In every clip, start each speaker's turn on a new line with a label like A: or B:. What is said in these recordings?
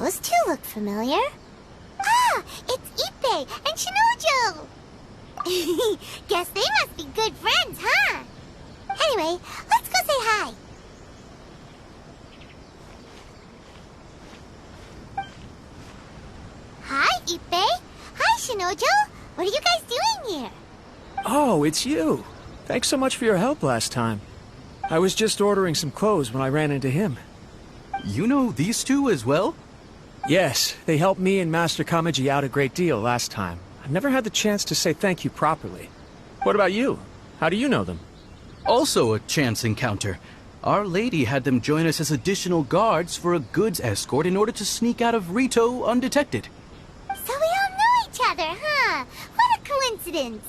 A: Those two look familiar. Ah, it's Ippei and Shinojo! Guess they must be good friends, huh? Anyway, let's go say hi. Hi, Ippei. Hi, Shinojo. What are you guys doing here?
B: Oh, it's you. Thanks so much for your help last time. I was just ordering some clothes when I ran into him.
C: You know these two as well?
B: Yes, they helped me and Master Kamaji out a great deal last time. I've never had the chance to say thank you properly. What about you? How do you know them?
C: Also a chance encounter. Our lady had them join us as additional guards for a goods escort in order to sneak out of Rito undetected.
A: So we all know each other, huh? What a coincidence.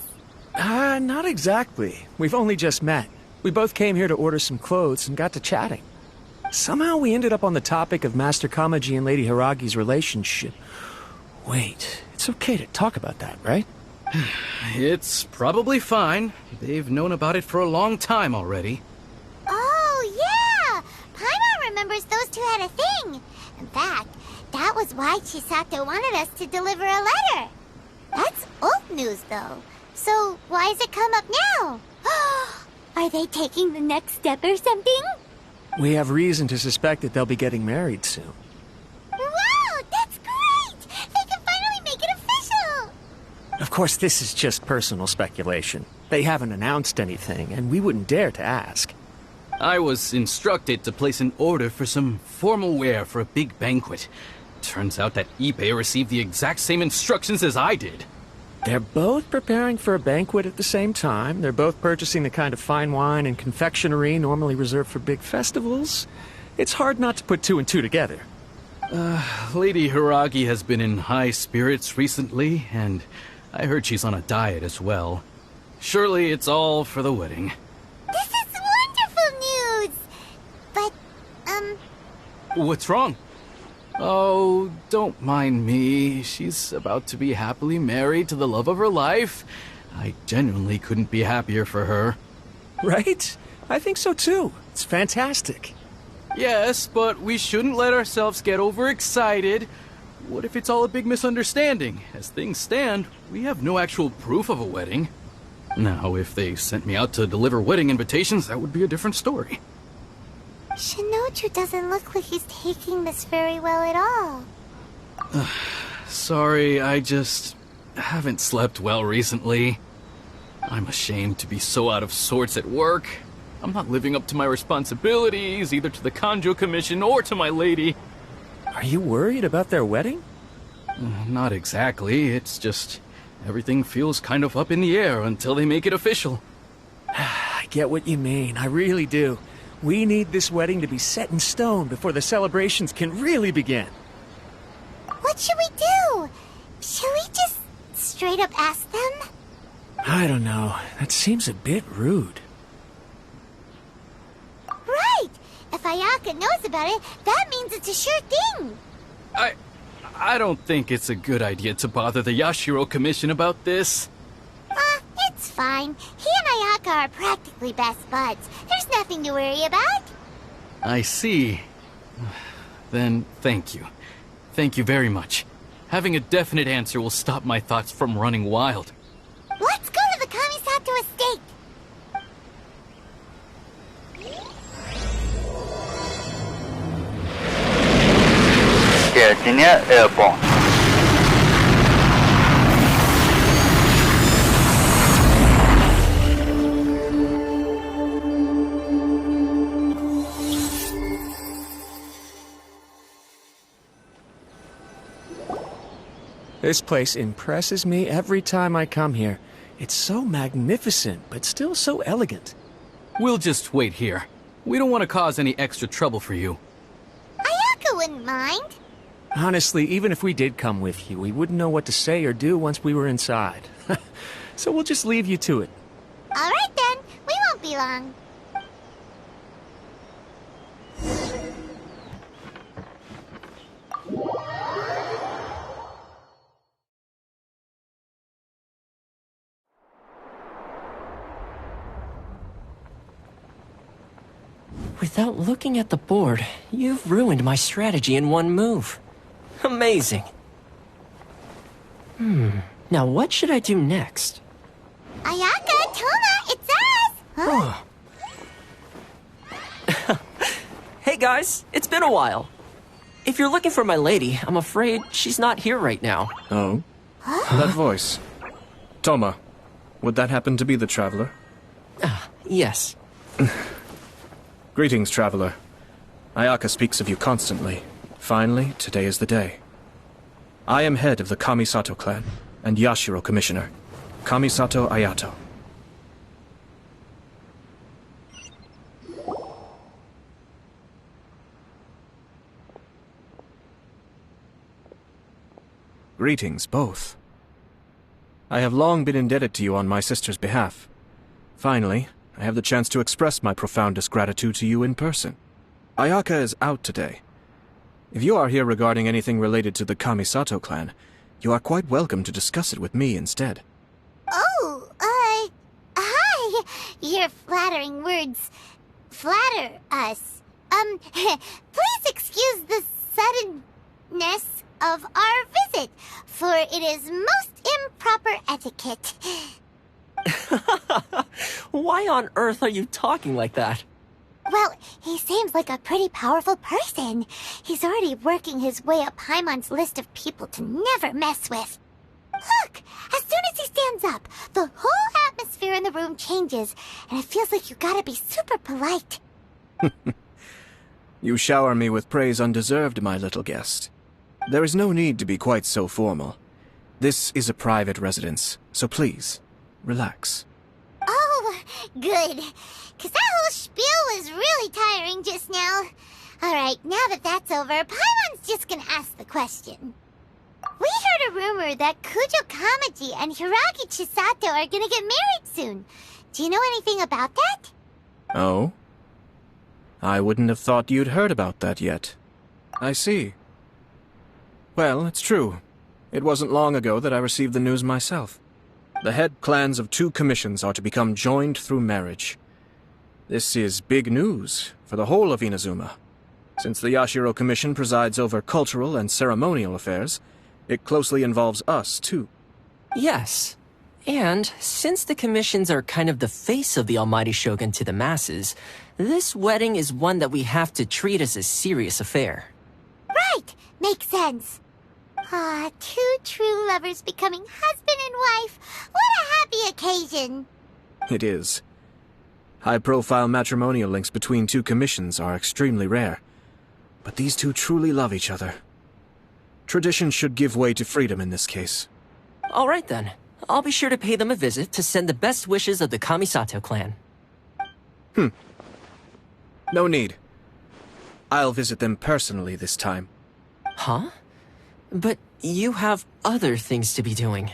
B: Not exactly. We've only just met. We both came here to order some clothes and got to chatting. Somehow we ended up on the topic of Master Kamaji and Lady Hiragi's relationship. Wait, it's okay to talk about that, right?
C: It's probably fine. They've known about it for a long time already.
A: Oh, yeah! Paimon remembers those two had a thing. In fact, that was why Chisato wanted us to deliver a letter. That's old news, though. So why has it come up now? Are they taking the next step or something?
B: We have reason to suspect that they'll be getting married soon.
A: Wow, that's great! They can finally make it official!
B: Of course, this is just personal speculation. They haven't announced anything, and we wouldn't dare to ask.
C: I was instructed to place an order for some formal wear for a big banquet. Turns out that Ippei received the exact same instructions as I did.
B: They're both preparing for a banquet at the same time. They're both purchasing the kind of fine wine and confectionery normally reserved for big festivals. It's hard not to put two and two together.
C: Lady Hiragi has been in high spirits recently, and I heard she's on a diet as well. Surely it's all for the wedding.
A: This is wonderful news! But,
C: What's wrong? Oh, don't mind me. She's about to be happily married to the love of her life. I genuinely couldn't be happier for her.
B: Right? I think so too. It's fantastic.
C: Yes, but we shouldn't let ourselves get overexcited. What if it's all a big misunderstanding? As things stand, we have no actual proof of a wedding. Now, if they sent me out to deliver wedding invitations, that would be a different story.
A: Shinoju doesn't look like he's taking this very well at all.
C: Sorry, I just haven't slept well recently. I'm ashamed to be so out of sorts at work. I'm not living up to my responsibilities, either to the Kanjo Commission or to my lady.
B: Are you worried about their wedding?
C: Not exactly, it's just everything feels kind of up in the air until they make it official.
B: I get what you mean, I really do. We need this wedding to be set in stone before the celebrations can really begin.
A: What should we do? Should we just straight up ask them?
B: I don't know. That seems a bit rude.
A: Right! If Ayaka knows about it, that means it's a sure thing.
C: I don't think it's a good idea to bother the Yashiro Commission about this.
A: It's fine. He and Ayaka are practically best buds. There's nothing to worry about.
C: I see. Then thank you. Thank you very much. Having a definite answer will stop my thoughts from running wild.
A: Let's go to the Kamisato estate.
D: Terengineer airborne.
B: This place impresses me every time I come here. It's so magnificent, but still so elegant.
C: We'll just wait here. We don't want to cause any extra trouble for you.
A: Ayaka wouldn't mind.
B: Honestly, even if we did come with you, we wouldn't know what to say or do once we were inside. So we'll just leave you to it.
A: All right then. We won't be long.
E: Without looking at the board, you've ruined my strategy in one move.
D: Amazing. Now what should I do next?
A: Ayaka, Toma, it's us! Huh?
D: Hey guys, it's been a while. If you're looking for my lady, I'm afraid she's not here right now.
B: Oh? That voice. Toma, would that happen to be the Traveler?
D: Yes.
B: Greetings, Traveler. Ayaka speaks of you constantly. Finally, today is the day. I am head of the Kamisato clan, and Yashiro Commissioner. Kamisato Ayato. Greetings, both. I have long been indebted to you on my sister's behalf. Finally, I have the chance to express my profoundest gratitude to you in person. Ayaka is out today. If you are here regarding anything related to the Kamisato clan, you are quite welcome to discuss it with me instead.
A: Oh, hi! Your flattering words flatter us. Please excuse the suddenness of our visit, for it is most improper etiquette.
D: Why on earth are you talking like that?
A: Well, he seems like a pretty powerful person. He's already working his way up Paimon's list of people to never mess with. Look! As soon as he stands up, the whole atmosphere in the room changes, and it feels like you gotta be super polite.
B: You shower me with praise undeserved, my little guest. There is no need to be quite so formal. This is a private residence, so please, relax.
A: Oh, good. 'Cause that whole spiel was really tiring just now. Alright, now that that's over, Paimon's just gonna ask the question. We heard a rumor that Kujo Kamaji and Hiragi Chisato are gonna get married soon. Do you know anything about that?
B: Oh? I wouldn't have thought you'd heard about that yet. I see. Well, it's true. It wasn't long ago that I received the news myself. The head clans of 2 commissions are to become joined through marriage. This is big news for the whole of Inazuma. Since the Yashiro Commission presides over cultural and ceremonial affairs, it closely involves us, too.
D: Yes. And since the commissions are kind of the face of the Almighty Shogun to the masses, this wedding is one that we have to treat as a serious affair.
A: Right! Makes sense. Ah, 2 true lovers becoming husband and wife. What a happy occasion.
B: It is. High-profile matrimonial links between 2 commissions are extremely rare. But these 2 truly love each other. Tradition should give way to freedom in this case.
D: All right then. I'll be sure to pay them a visit to send the best wishes of the Kamisato clan.
B: No need. I'll visit them personally this time.
D: Huh? But you have other things to be doing.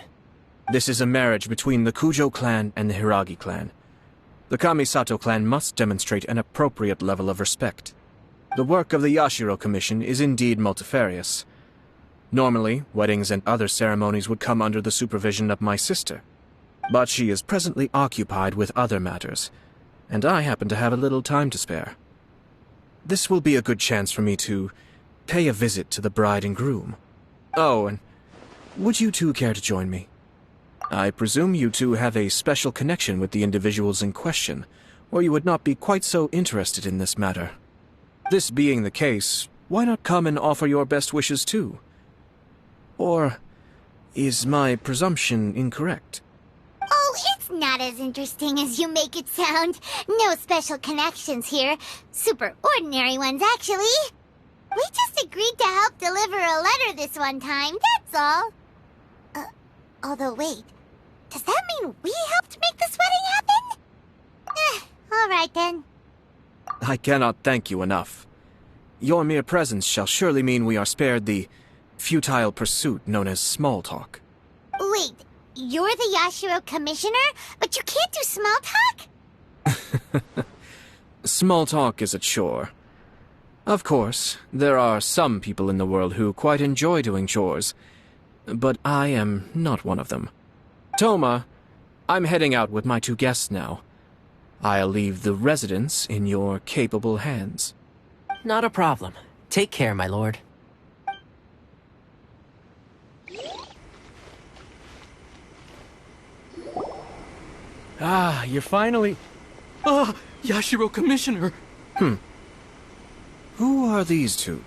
B: This is a marriage between the Kujo clan and the Hiragi clan. The Kamisato clan must demonstrate an appropriate level of respect. The work of the Yashiro Commission is indeed multifarious. Normally, weddings and other ceremonies would come under the supervision of my sister. But she is presently occupied with other matters, and I happen to have a little time to spare. This will be a good chance for me to pay a visit to the bride and groom. Oh, and would you 2 care to join me? I presume you 2 have a special connection with the individuals in question, or you would not be quite so interested in this matter. This being the case, why not come and offer your best wishes too? Or is my presumption incorrect?
A: Oh, it's not as interesting as you make it sound. No special connections here. Super ordinary ones, actually. We just agreed to help deliver a letter this one time, that's all. Although wait, does that mean we helped make this wedding happen? Alright then.
B: I cannot thank you enough. Your mere presence shall surely mean we are spared the futile pursuit known as small talk.
A: Wait, you're the Yashiro Commissioner, but you can't do small talk?
B: Small talk is a chore. Of course, there are some people in the world who quite enjoy doing chores, but I am not one of them. Toma, I'm heading out with my 2 guests now. I'll leave the residence in your capable hands.
D: Not a problem. Take care, my lord.
B: Ah, you're finally...
C: Ah, Yashiro Commissioner!
B: Who are these two?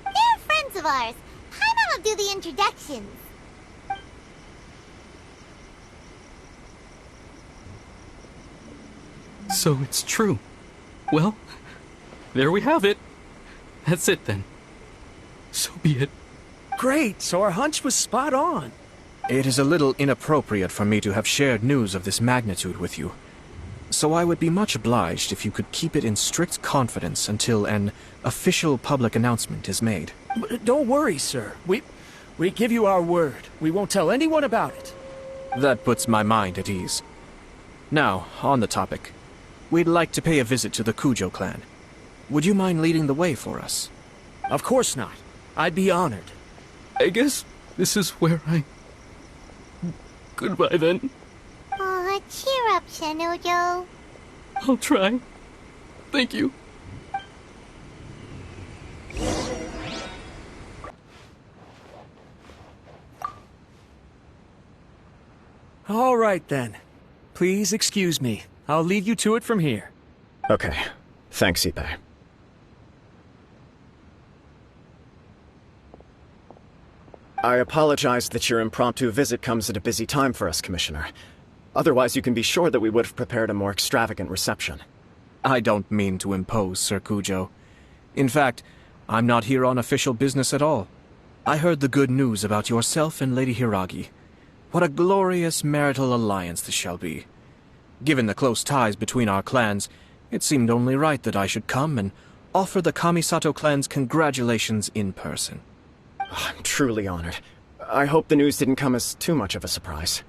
A: They're friends of ours. Paimon will do the introductions.
C: So it's true. Well, there we have it. That's it then. So be it.
B: Great, so our hunch was spot on. It is a little inappropriate for me to have shared news of this magnitude with you. So I would be much obliged if you could keep it in strict confidence until an official public announcement is made. Don't worry, sir. We give you our word. We won't tell anyone about it. That puts my mind at ease. Now, on the topic. We'd like to pay a visit to the Kujo clan. Would you mind leading the way for us? Of course not. I'd be honored.
C: I guess this is where I... Goodbye then.
A: Aw, cheer up, Shanojo.
C: I'll try. Thank you.
B: All right, then. Please excuse me. I'll leave you to it from here.
E: Okay. Thanks, Ippei. I apologize that your impromptu visit comes at a busy time for us, Commissioner. Otherwise, you can be sure that we would have prepared a more extravagant reception.
B: I don't mean to impose, Sir Kujo. In fact, I'm not here on official business at all. I heard the good news about yourself and Lady Hiragi. What a glorious marital alliance this shall be. Given the close ties between our clans, it seemed only right that I should come and offer the Kamisato clan's congratulations in person.
E: I'm truly honored. I hope the news didn't come as too much of a surprise.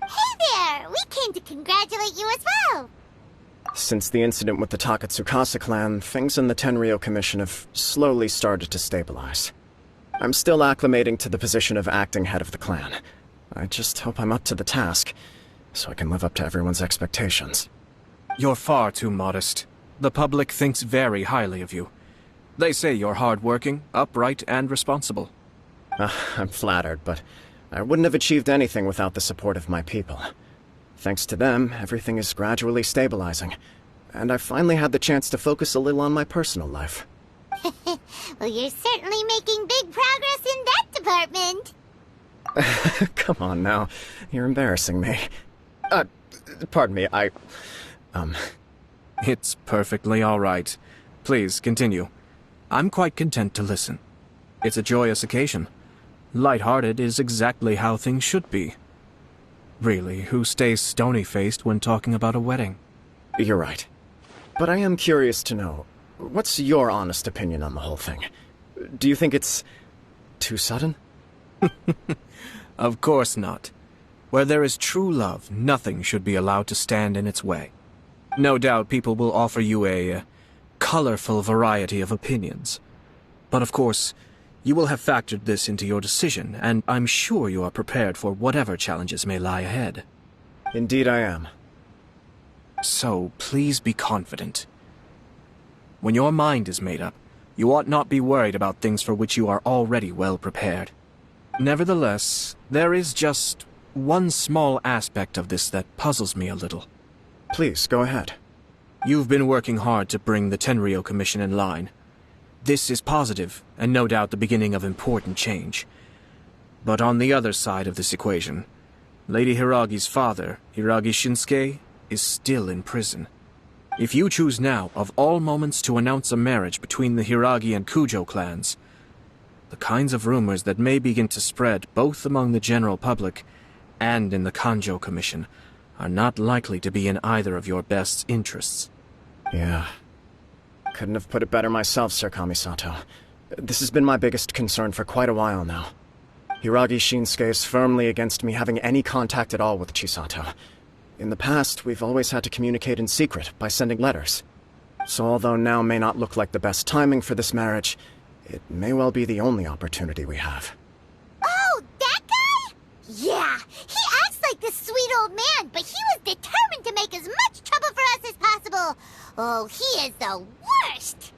A: Hey there! We came to congratulate you as well!
E: Since the incident with the Takatsukasa clan, things in the Tenryou Commission have slowly started to stabilize. I'm still acclimating to the position of acting head of the clan. I just hope I'm up to the task, so I can live up to everyone's expectations.
B: You're far too modest. The public thinks very highly of you. They say you're hardworking, upright, and responsible.
E: I'm flattered, but I wouldn't have achieved anything without the support of my people. Thanks to them, everything is gradually stabilizing, and I finally had the chance to focus a little on my personal life.
A: Well, you're certainly making big progress in that department.
E: Come on now, you're embarrassing me. Pardon me,
B: It's perfectly all right. Please, continue. I'm quite content to listen. It's a joyous occasion. Light-hearted is exactly how things should be. Really, who stays stony-faced when talking about a wedding?
E: You're right. But I am curious to know, what's your honest opinion on the whole thing? Do you think it's too sudden?
B: Of course not. Where there is true love, nothing should be allowed to stand in its way. No doubt people will offer you a colorful variety of opinions. But of course, you will have factored this into your decision, and I'm sure you are prepared for whatever challenges may lie ahead.
E: Indeed I am.
B: So, please be confident. When your mind is made up, you ought not be worried about things for which you are already well prepared. Nevertheless, there is just one small aspect of this that puzzles me a little.
E: Please, go ahead.
B: You've been working hard to bring the Tenryou Commission in line. This is positive, and no doubt the beginning of important change. But on the other side of this equation, Lady Hiragi's father, Hiragi Shinsuke, is still in prison. If you choose now, of all moments, to announce a marriage between the Hiragi and Kujo clans, the kinds of rumors that may begin to spread both among the general public and in the Kanjo Commission are not likely to be in either of your best interests.
E: Yeah. Couldn't have put it better myself, Sir Kamisato. This has been my biggest concern for quite a while now. Hiragi Shinsuke is firmly against me having any contact at all with Chisato. In the past, we've always had to communicate in secret by sending letters. So although now may not look like the best timing for this marriage, it may well be the only opportunity we have.
A: Oh, that guy? Yeah, he acts like this sweet old man, but he was determined to make as much trouble for us as possible. Oh, he is the worst!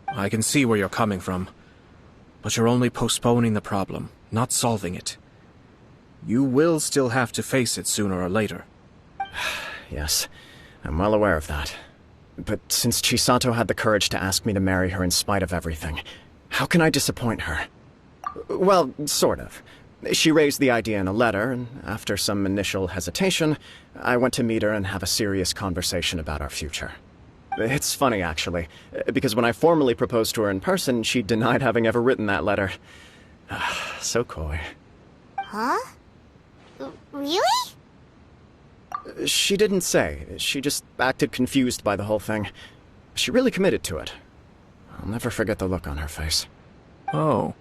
B: I can see where you're coming from, but you're only postponing the problem, not solving it. You will still have to face it sooner or later.
E: yes. I'm well aware of that. But since Chisato had the courage to ask me to marry her in spite of everything, how can I disappoint her? Well, sort of. She raised the idea in a letter, and after some initial hesitation, I went to meet her and have a serious conversation about our future. It's funny, actually, because when I formally proposed to her in person, she denied having ever written that letter. So coy.
A: Huh? Really?
E: She didn't say. She just acted confused by the whole thing. She really committed to it. I'll never forget the look on her face.
B: Oh.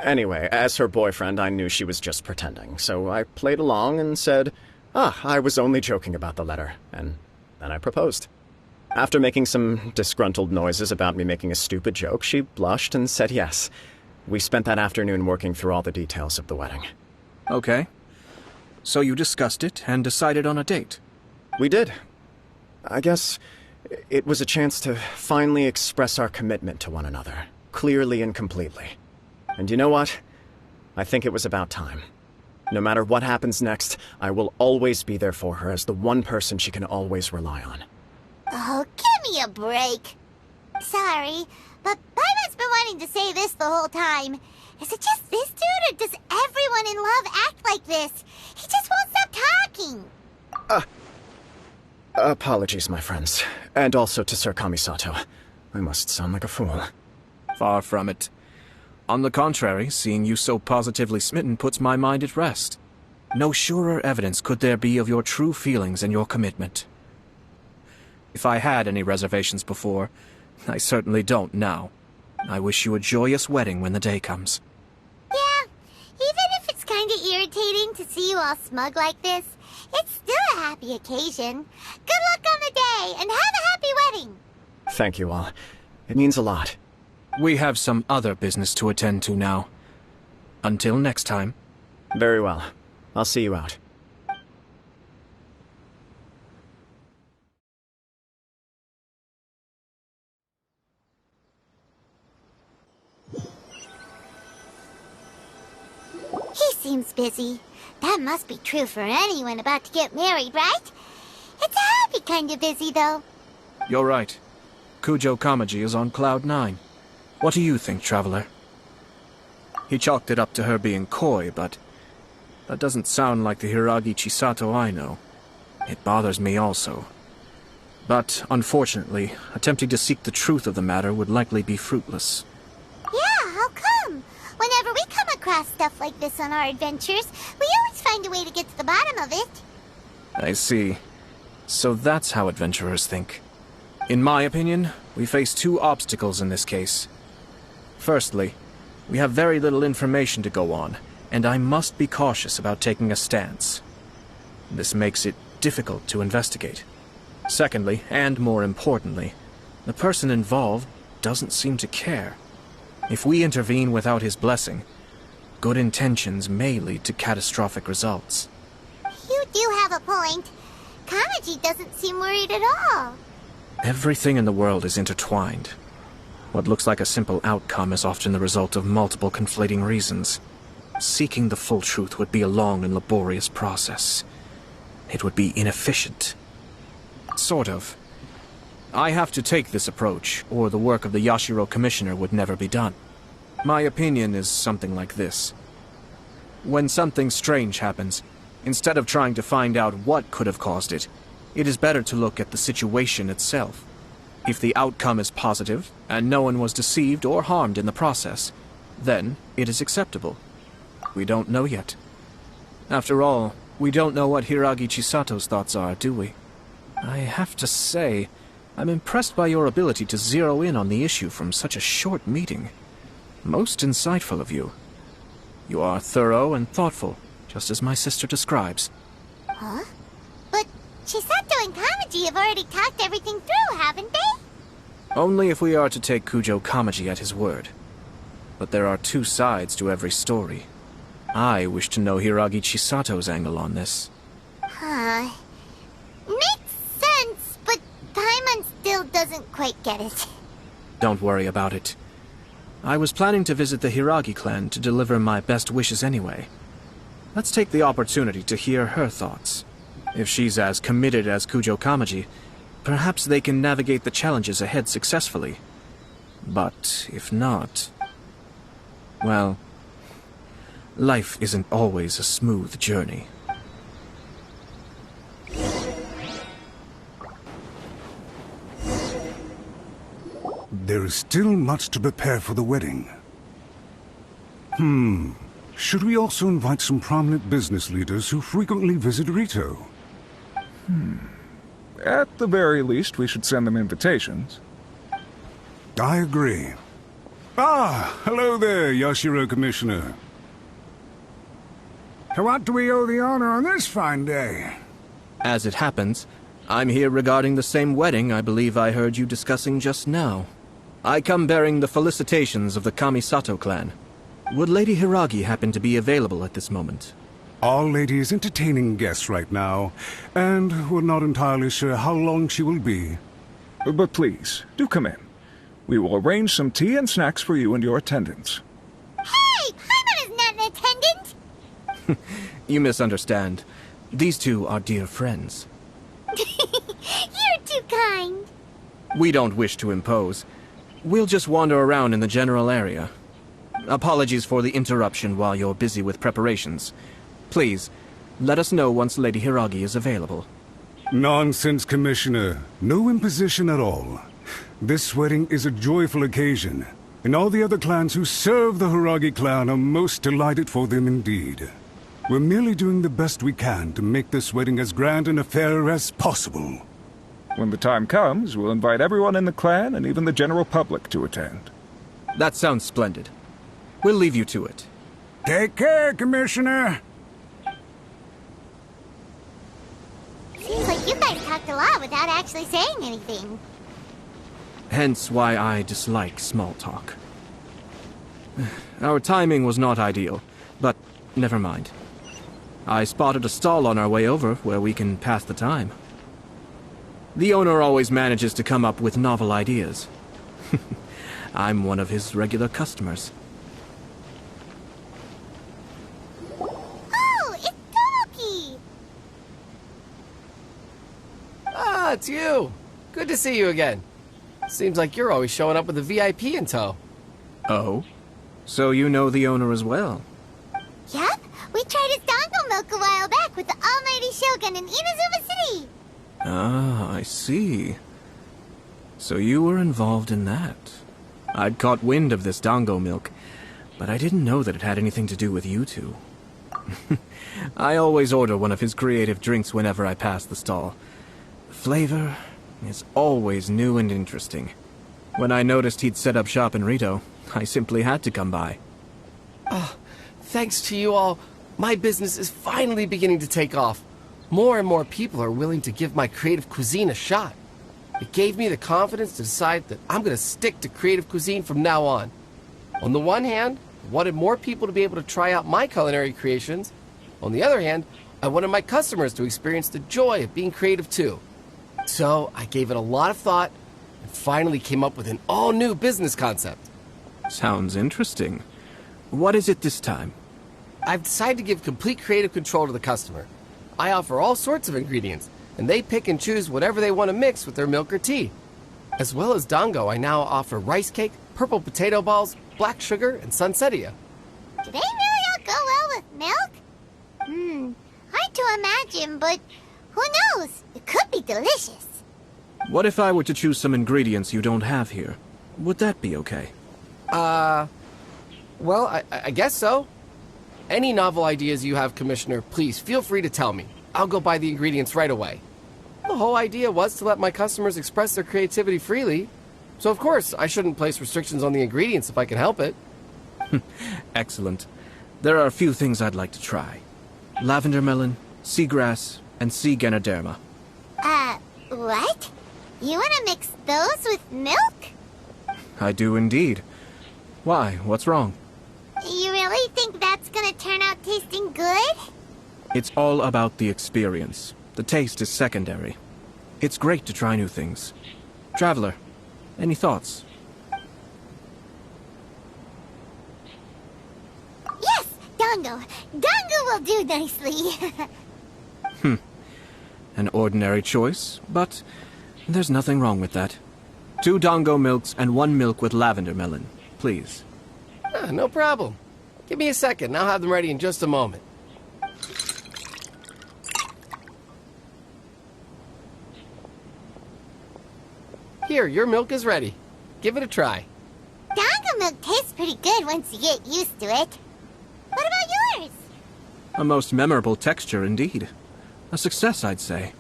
E: Anyway, as her boyfriend, I knew she was just pretending, so I played along and said, I was only joking about the letter, and then I proposed. After making some disgruntled noises about me making a stupid joke, she blushed and said yes. We spent that afternoon working through all the details of the wedding.
B: Okay. So you discussed it and decided on a date?
E: We did. I guess it was a chance to finally express our commitment to one another, clearly and completely. And you know what? I think it was about time. No matter what happens next, I will always be there for her as the one person she can always rely on.
A: Oh, give me a break. Sorry, but Paimon's been wanting to say this the whole time. Is it just this dude, or does everyone in love act like this? He just won't stop talking.
E: Apologies, my friends. And also to Sir Kamisato. I must sound like a fool.
B: Far from it. On the contrary, seeing you so positively smitten puts my mind at rest. No surer evidence could there be of your true feelings and your commitment. If I had any reservations before, I certainly don't now. I wish you a joyous wedding when the day comes.
A: Yeah, even if it's kinda irritating to see you all smug like this, it's still a happy occasion. Good luck on the day, and have a happy wedding!
E: Thank you all. It means a lot.
B: We have some other business to attend to now. Until next time.
E: Very well. I'll see you out.
A: He seems busy. That must be true for anyone about to get married, right? It's a happy kind of busy, though.
B: You're right. Kujo Kamaji is on Cloud 9. What do you think, Traveler? He chalked it up to her being coy, but that doesn't sound like the Hiragi Chisato I know. It bothers me also. But, unfortunately, attempting to seek the truth of the matter would likely be fruitless.
A: Yeah, how come? Whenever we come across stuff like this on our adventures, we always find a way to get to the bottom of it.
B: I see. So that's how adventurers think. In my opinion, we face two obstacles in this case. Firstly, we have very little information to go on, and I must be cautious about taking a stance. This makes it difficult to investigate. Secondly, and more importantly, the person involved doesn't seem to care. If we intervene without his blessing, good intentions may lead to catastrophic results.
A: You do have a point. Kamaji doesn't seem worried at all.
B: Everything in the world is intertwined. What looks like a simple outcome is often the result of multiple conflating reasons. Seeking the full truth would be a long and laborious process. It would be inefficient. Sort of. I have to take this approach, or the work of the Yashiro Commissioner would never be done. My opinion is something like this. When something strange happens, instead of trying to find out what could have caused it, it is better to look at the situation itself. If the outcome is positive, and no one was deceived or harmed in the process, then it is acceptable. We don't know yet. After all, we don't know what Hiragi Chisato's thoughts are, do we? I have to say, I'm impressed by your ability to zero in on the issue from such a short meeting. Most insightful of you. You are thorough and thoughtful, just as my sister describes.
A: Huh? But Chisato and Kamaji have already talked everything through, haven't they?
B: Only if we are to take Kujo Kamaji at his word. But there are two sides to every story. I wish to know Hiragi Chisato's angle on this.
A: Huh. Makes sense, but Paimon still doesn't quite get it.
B: Don't worry about it. I was planning to visit the Hiragi clan to deliver my best wishes anyway. Let's take the opportunity to hear her thoughts. If she's as committed as Kujo Kamaji, perhaps they can navigate the challenges ahead successfully. But if not... well, life isn't always a smooth journey.
F: There is still much to prepare for the wedding. Should we also invite some prominent business leaders who frequently visit Rito?
G: At the very least, we should send them invitations.
F: I agree. Ah, hello there, Yashiro Commissioner. To what do we owe the honor on this fine day?
B: As it happens, I'm here regarding the same wedding I believe I heard you discussing just now. I come bearing the felicitations of the Kamisato clan. Would Lady Hiragi happen to be available at this moment?
F: Our lady is entertaining guests right now, and we're not entirely sure how long she will be.
G: But please, do come in. We will arrange some tea and snacks for you and your attendants.
A: Hey! Paimon is not an attendant!
B: You misunderstand. These two are dear friends.
A: You're too kind.
B: We don't wish to impose. We'll just wander around in the general area. Apologies for the interruption while you're busy with preparations. Please, let us know once Lady Hiragi is available.
F: Nonsense, Commissioner. No imposition at all. This wedding is a joyful occasion, and all the other clans who serve the Hiragi clan are most delighted for them indeed. We're merely doing the best we can to make this wedding as grand an affair as possible.
G: When the time comes, we'll invite everyone in the clan and even the general public to attend.
B: That sounds splendid. We'll leave you to it.
F: Take care, Commissioner!
A: Seems like you guys talked a lot without actually saying anything.
B: Hence why I dislike small talk. Our timing was not ideal, but never mind. I spotted a stall on our way over where we can pass the time. The owner always manages to come up with novel ideas. I'm one of his regular customers.
A: Oh, it's Tomoki!
H: Ah, it's you. Good to see you again. Seems like you're always showing up with a VIP in tow.
B: Oh? So you know the owner as well?
A: Yep, we tried his dango milk a while back with the Almighty Shogun in Inazuma City.
B: Ah, I see. So you were involved in that. I'd caught wind of this dango milk, but I didn't know that it had anything to do with you two. I always order one of his creative drinks whenever I pass the stall. The flavor is always new and interesting. When I noticed he'd set up shop in Rito, I simply had to come by.
H: Thanks to you all, my business is finally beginning to take off. More and more people are willing to give my creative cuisine a shot. It gave me the confidence to decide that I'm going to stick to creative cuisine from now on. On the one hand, I wanted more people to be able to try out my culinary creations. On the other hand, I wanted my customers to experience the joy of being creative too. So I gave it a lot of thought and finally came up with an all-new business concept.
B: Sounds interesting. What is it this time?
H: I've decided to give complete creative control to the customer. I offer all sorts of ingredients, and they pick and choose whatever they want to mix with their milk or tea. As well as dango, I now offer rice cake, purple potato balls, black sugar, and sunsettia.
A: Do they really all go well with milk? Hard to imagine, but who knows? It could be delicious.
B: What if I were to choose some ingredients you don't have here? Would that be okay?
H: Well, I guess so. Any novel ideas you have, Commissioner, please feel free to tell me. I'll go buy the ingredients right away. The whole idea was to let my customers express their creativity freely. So of course, I shouldn't place restrictions on the ingredients if I can help it.
B: Excellent. There are a few things I'd like to try. Lavender melon, seagrass, and sea ganoderma.
A: What? You want to mix those with milk?
B: I do indeed. Why? What's wrong?
A: You really think that's gonna turn out tasting good?
B: It's all about the experience. The taste is secondary. It's great to try new things. Traveler, any thoughts?
A: Yes, dango. Dango will do nicely.
B: An ordinary choice, but there's nothing wrong with that. 2 Dongo milks and 1 milk with lavender melon, please.
H: No problem. Give me a second, I'll have them ready in just a moment. Here, your milk is ready. Give it a try.
A: Dongo milk tastes pretty good once you get used to it. What about yours?
B: A most memorable texture indeed. A success, I'd say.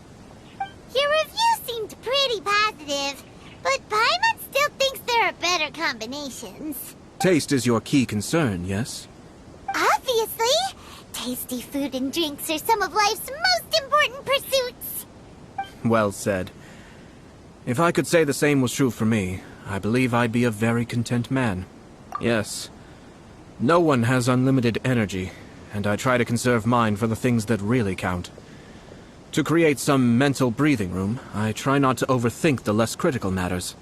A: Your review seemed pretty positive, but Paimon still thinks there are better combinations.
B: Taste is your key concern, yes?
A: Obviously! Tasty food and drinks are some of life's most important pursuits.
B: Well said. If I could say the same was true for me, I believe I'd be a very content man. Yes. No one has unlimited energy, and I try to conserve mine for the things that really count. To create some mental breathing room, I try not to overthink the less critical matters.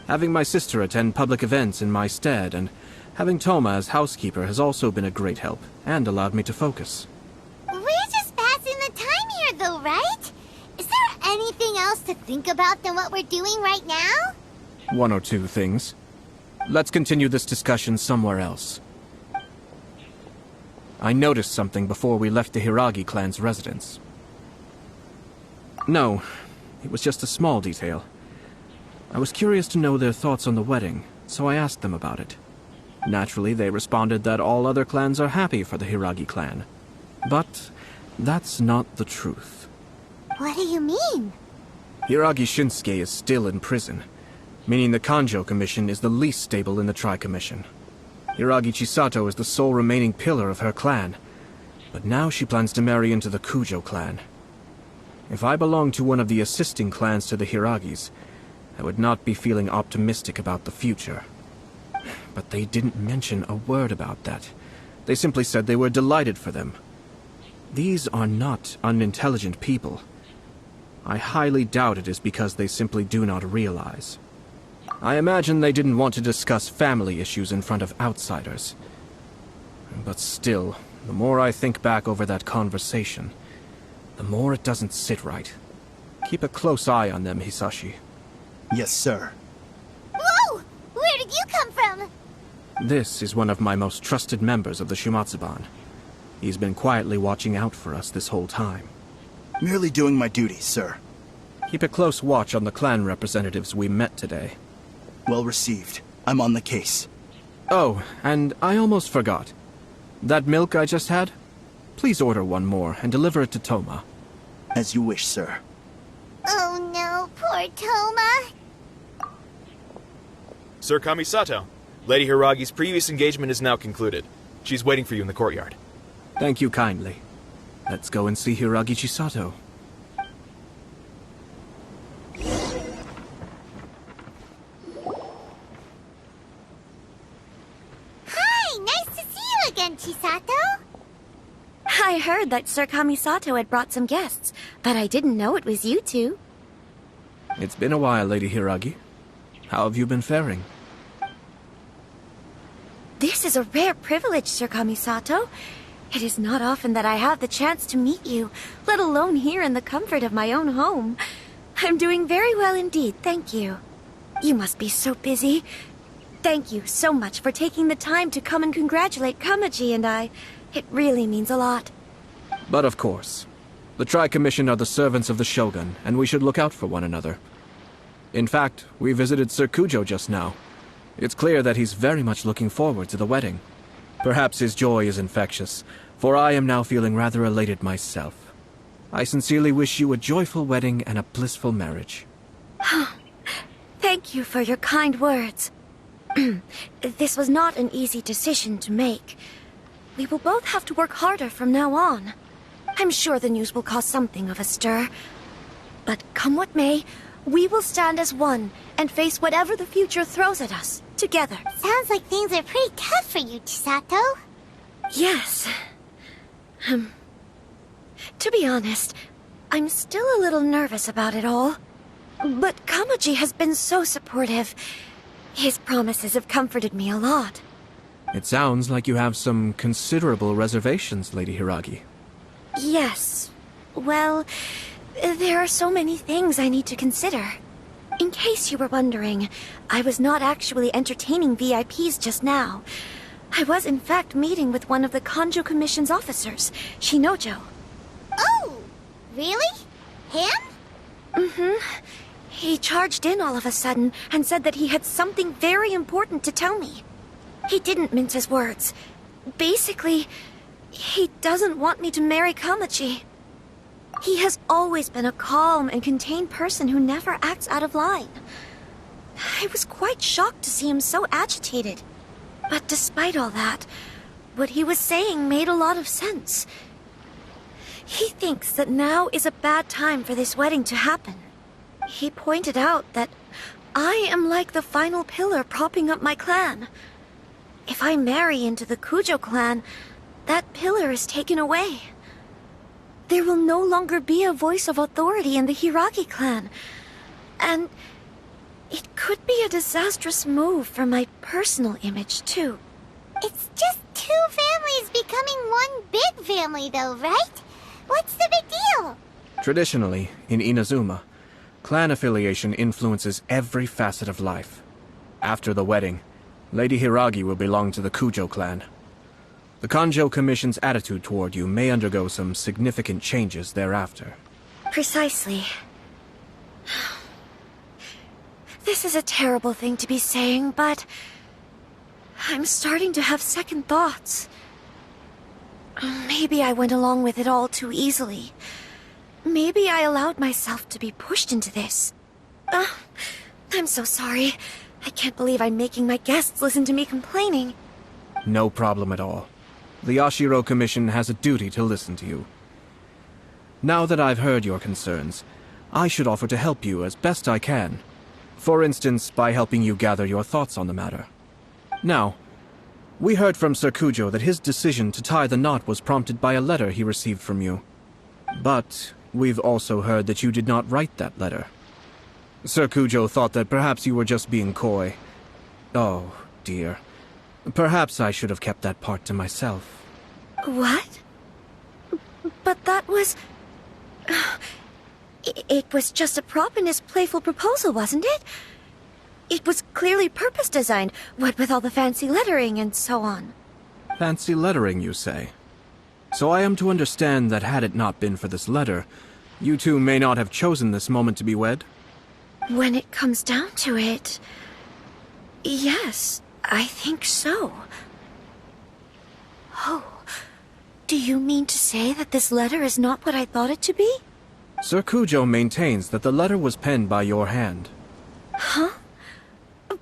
B: Having my sister attend public events in my stead, and having Toma as housekeeper has also been a great help, and allowed me to focus.
A: We're just passing the time here, though, right? Is there anything else to think about than what we're doing right now?
B: 1 or 2 things. Let's continue this discussion somewhere else. I noticed something before we left the Hiragi clan's residence. No, it was just a small detail. I was curious to know their thoughts on the wedding, so I asked them about it. Naturally, they responded that all other clans are happy for the Hiragi clan. But that's not the truth.
A: What do you mean?
B: Hiragi Shinsuke is still in prison, meaning the Kanjo Commission is the least stable in the Tri-Commission. Hiragi Chisato is the sole remaining pillar of her clan, but now she plans to marry into the Kujo clan. If I belonged to one of the assisting clans to the Hiragis, I would not be feeling optimistic about the future. But they didn't mention a word about that. They simply said they were delighted for them. These are not unintelligent people. I highly doubt it is because they simply do not realize. I imagine they didn't want to discuss family issues in front of outsiders. But still, the more I think back over that conversation, the more it doesn't sit right. Keep a close eye on them, Hisashi.
I: Yes, sir.
A: Whoa! Where did you come from?
B: This is one of my most trusted members of the Shumatsuban. He's been quietly watching out for us this whole time.
I: Merely doing my duty, sir.
B: Keep a close watch on the clan representatives we met today.
I: Well received. I'm on the case.
B: Oh, and I almost forgot. That milk I just had? Please order 1 more and deliver it to Toma.
I: As you wish, sir.
A: Oh no, poor Toma.
J: Sir Kamisato, Lady Hiragi's previous engagement is now concluded. She's waiting for you in the courtyard.
B: Thank you kindly. Let's go and see Hiragi Chisato.
A: Hi, nice to see you again, Chisato.
K: I heard that Sir Kamisato had brought some guests, but I didn't know it was you two.
B: It's been a while, Lady Hiragi. How have you been faring?
K: This is a rare privilege, Sir Kamisato. It is not often that I have the chance to meet you, let alone here in the comfort of my own home. I'm doing very well indeed, thank you. You must be so busy. Thank you so much for taking the time to come and congratulate Kamaji and I. It really means a lot.
B: But of course. The Tri-Commission are the servants of the Shogun, and we should look out for one another. In fact, we visited Sir Kujo just now. It's clear that he's very much looking forward to the wedding. Perhaps his joy is infectious, for I am now feeling rather elated myself. I sincerely wish you a joyful wedding and a blissful marriage.
K: Thank you for your kind words. This was not an easy decision to make. We will both have to work harder from now on. I'm sure the news will cause something of a stir. But come what may, we will stand as one and face whatever the future throws at us, together.
A: Sounds like things are pretty tough for you, Chisato.
K: Yes. To be honest, I'm still a little nervous about it all. But Kamaji has been so supportive. His promises have comforted me a lot.
B: It sounds like you have some considerable reservations, Lady Hiragi.
K: Yes. Well, There are so many things I need to consider. In case you were wondering, I was not actually entertaining VIPs just now. I was in fact meeting with one of the Kanjo Commission's officers, Shinojo.
A: Oh, really? Him?
K: Mm-hmm. He charged in all of a sudden and said that he had something very important to tell me. He didn't mince his words. Basically, he doesn't want me to marry Kamaji. He has always been a calm and contained person who never acts out of line. I was quite shocked to see him so agitated. But despite all that, what he was saying made a lot of sense. He thinks that now is a bad time for this wedding to happen. He pointed out that I am like the final pillar propping up my clan. If I marry into the Kujo clan, that pillar is taken away. There will no longer be a voice of authority in the Hiragi clan. And it could be a disastrous move for my personal image, too.
A: It's just two families becoming one big family, though, right? What's the big deal?
B: Traditionally, in Inazuma, clan affiliation influences every facet of life. After the wedding, Lady Hiragi will belong to the Kujo clan. The Kanjo Commission's attitude toward you may undergo some significant changes thereafter.
K: Precisely. This is a terrible thing to be saying, but I'm starting to have second thoughts. Maybe I went along with it all too easily. Maybe I allowed myself to be pushed into this. I'm so sorry. I can't believe I'm making my guests listen to me complaining.
B: No problem at all. The Yashiro Commission has a duty to listen to you. Now that I've heard your concerns, I should offer to help you as best I can. For instance, by helping you gather your thoughts on the matter. Now, we heard from Sir Kujo that his decision to tie the knot was prompted by a letter he received from you. But we've also heard that you did not write that letter. Sir Kujo thought that perhaps you were just being coy. Oh, dear. Perhaps I should have kept that part to myself.
K: What? But that was... It was just a prop in his playful proposal, wasn't it? It was clearly purpose-designed, what with all the fancy lettering and so on.
B: Fancy lettering, you say? So I am to understand that had it not been for this letter, you two may not have chosen this moment to be wed?
K: When it comes down to it... yes, I think so. Oh, do you mean to say that this letter is not what I thought it to be?
B: Sir Kujo maintains that the letter was penned by your hand.
K: Huh?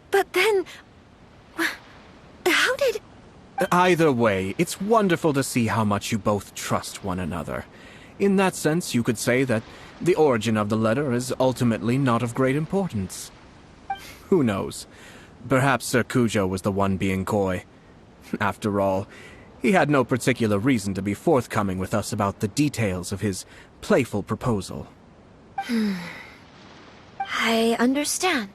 K: But then... how did...
B: Either way, it's wonderful to see how much you both trust one another. In that sense, you could say that the origin of the letter is ultimately not of great importance. Who knows? Perhaps Sir Kujo was the one being coy. After all, he had no particular reason to be forthcoming with us about the details of his playful proposal.
K: I understand.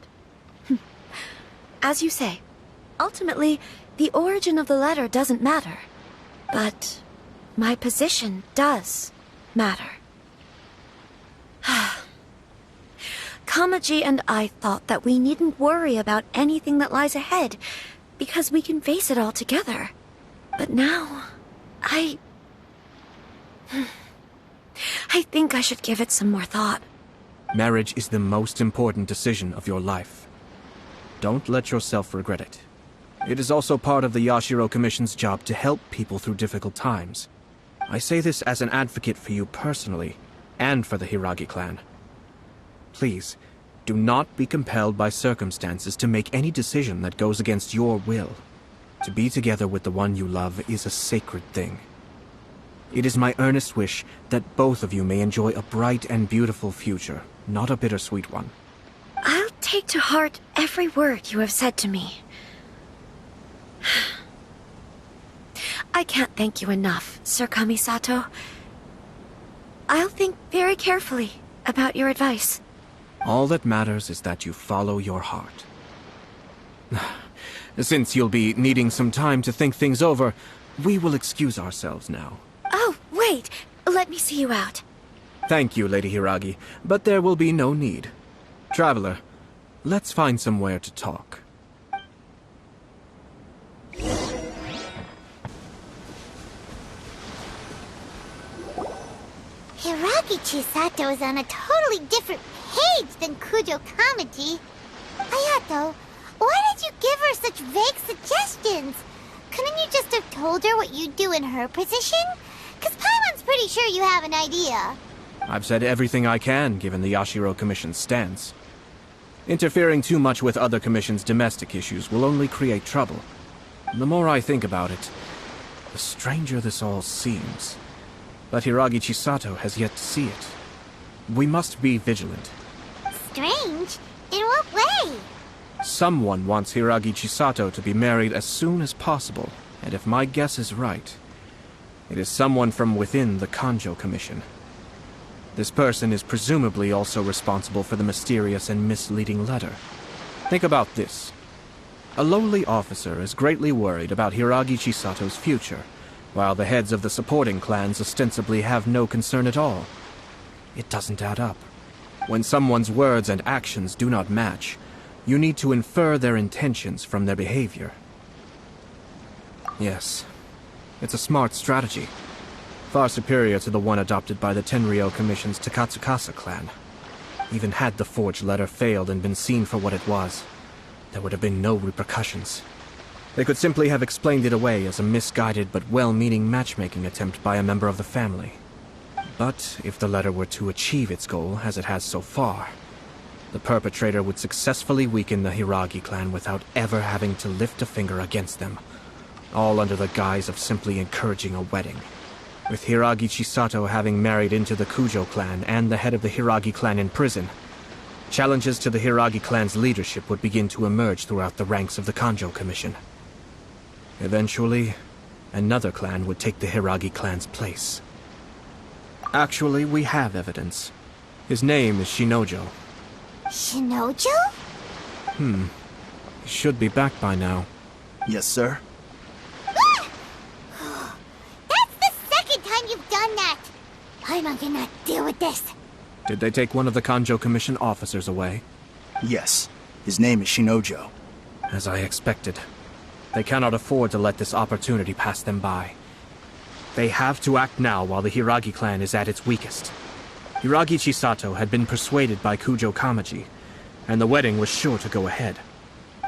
K: As you say, ultimately, the origin of the letter doesn't matter. But my position does matter. Kamaji and I thought that we needn't worry about anything that lies ahead, because we can face it all together. But now, I think I should give it some more thought.
B: Marriage is the most important decision of your life. Don't let yourself regret it. It is also part of the Yashiro Commission's job to help people through difficult times. I say this as an advocate for you personally, and for the Hiragi clan. Please, do not be compelled by circumstances to make any decision that goes against your will. To be together with the one you love is a sacred thing. It is my earnest wish that both of you may enjoy a bright and beautiful future, not a bittersweet one.
K: I'll take to heart every word you have said to me. I can't thank you enough, Sir Kamisato. I'll think very carefully about your advice.
B: All that matters is that you follow your heart. Since you'll be needing some time to think things over, we will excuse ourselves now.
K: Oh, wait! Let me see you out.
B: Thank you, Lady Hiragi, but there will be no need. Traveler, let's find somewhere to talk.
A: Hiragi Chisato is on a totally different page than Kujo Kamaji. Ayato, why did you give her such vague suggestions? Couldn't you just have told her what you'd do in her position? 'Cause Paimon's pretty sure you have an idea.
B: I've said everything I can, given the Yashiro Commission's stance. Interfering too much with other commission's domestic issues will only create trouble. The more I think about it, the stranger this all seems. But Hiragi Chisato has yet to see it. We must be vigilant.
A: Strange? In what way?
B: Someone wants Hiragi Chisato to be married as soon as possible, and if my guess is right, it is someone from within the Kanjo Commission. This person is presumably also responsible for the mysterious and misleading letter. Think about this. A lowly officer is greatly worried about Hiragi Chisato's future, while the heads of the supporting clans ostensibly have no concern at all. It doesn't add up. When someone's words and actions do not match, you need to infer their intentions from their behavior. Yes, it's a smart strategy. Far superior to the one adopted by the Tenryou Commission's Takatsukasa clan. Even had the forged letter failed and been seen for what it was, there would have been no repercussions. They could simply have explained it away as a misguided but well-meaning matchmaking attempt by a member of the family. But if the letter were to achieve its goal, as it has so far, the perpetrator would successfully weaken the Hiragi clan without ever having to lift a finger against them, all under the guise of simply encouraging a wedding. With Hiragi Chisato having married into the Kujo clan and the head of the Hiragi clan in prison, challenges to the Hiragi clan's leadership would begin to emerge throughout the ranks of the Kanjo Commission. Eventually, another clan would take the Hiragi clan's place. Actually, we have evidence. His name is Shinojo.
A: Shinojo?
B: He should be back by now.
I: Yes, sir.
A: That's the second time you've done that! Paimon cannot deal with this.
B: Did they take one of the Kanjo Commission officers away?
I: Yes. His name is Shinojo.
B: As I expected. They cannot afford to let this opportunity pass them by. They have to act now while the Hiragi clan is at its weakest. Hiragi Chisato had been persuaded by Kujo Kamaji, and the wedding was sure to go ahead.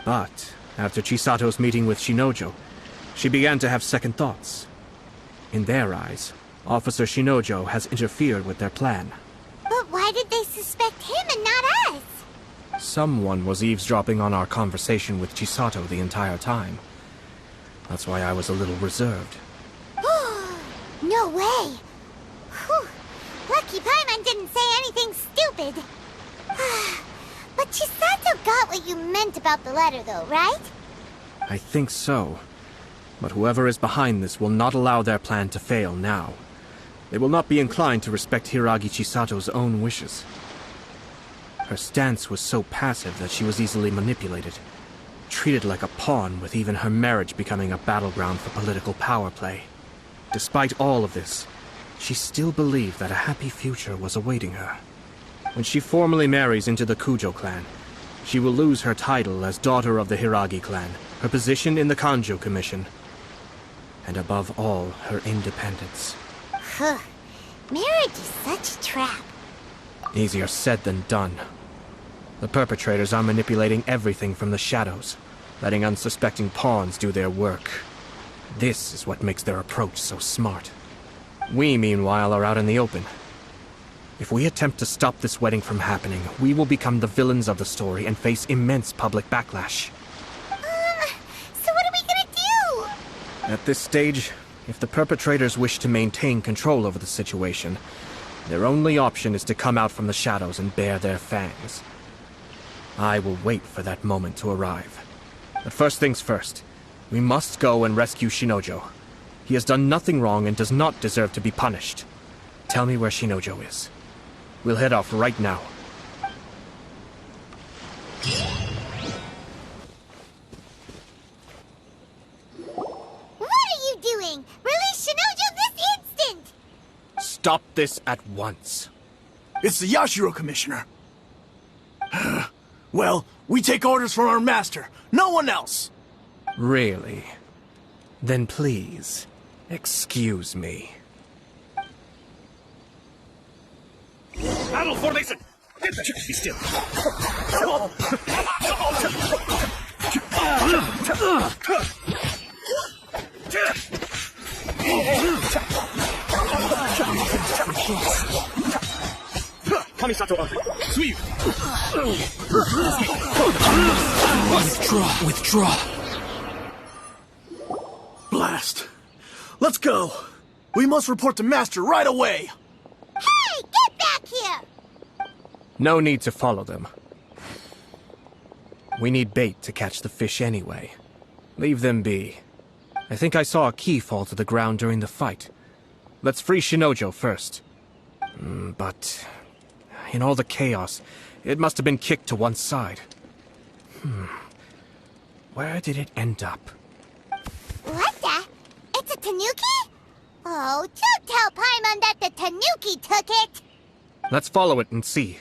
B: But after Chisato's meeting with Shinojo, she began to have second thoughts. In their eyes, Officer Shinojo has interfered with their plan.
A: But why did they suspect him and not us?
B: Someone was eavesdropping on our conversation with Chisato the entire time. That's why I was a little reserved.
A: No way! Whew. Lucky Paimon didn't say anything stupid. But Chisato got what you meant about the letter though, right?
B: I think so. But whoever is behind this will not allow their plan to fail now. They will not be inclined to respect Hiragi Chisato's own wishes. Her stance was so passive that she was easily manipulated, treated like a pawn, with even her marriage becoming a battleground for political power play. Despite all of this, she still believed that a happy future was awaiting her. When she formally marries into the Kujo clan, she will lose her title as daughter of the Hiragi clan, her position in the Kanjo Commission, and above all, her independence.
A: Marriage is such a trap.
B: Easier said than done. The perpetrators are manipulating everything from the shadows, letting unsuspecting pawns do their work. This is what makes their approach so smart. We, meanwhile, are out in the open. If we attempt to stop this wedding from happening, we will become the villains of the story and face immense public backlash.
A: So what are we gonna do?
B: At this stage, if the perpetrators wish to maintain control over the situation, their only option is to come out from the shadows and bare their fangs. I will wait for that moment to arrive. But first things first, we must go and rescue Shinojo. He has done nothing wrong and does not deserve to be punished. Tell me where Shinojo is. We'll head off right now.
A: What are you doing? Release Shinojo this instant!
B: Stop this at once.
L: It's the Yashiro Commissioner. Well, we take orders from our master, no one else.
B: Really? Then please, excuse me.
M: Battle formation! Be still. Kamisato, sweep!
L: Withdraw. Blast. Let's go. We must report to Master right away.
A: Hey, get back here!
B: No need to follow them. We need bait to catch the fish anyway. Leave them be. I think I saw a key fall to the ground during the fight. Let's free Shinojo first. But in all the chaos, it must have been kicked to one side. Where did it end up?
A: What the? It's a tanuki? Oh, don't tell Paimon that the tanuki took it!
B: Let's follow it and see.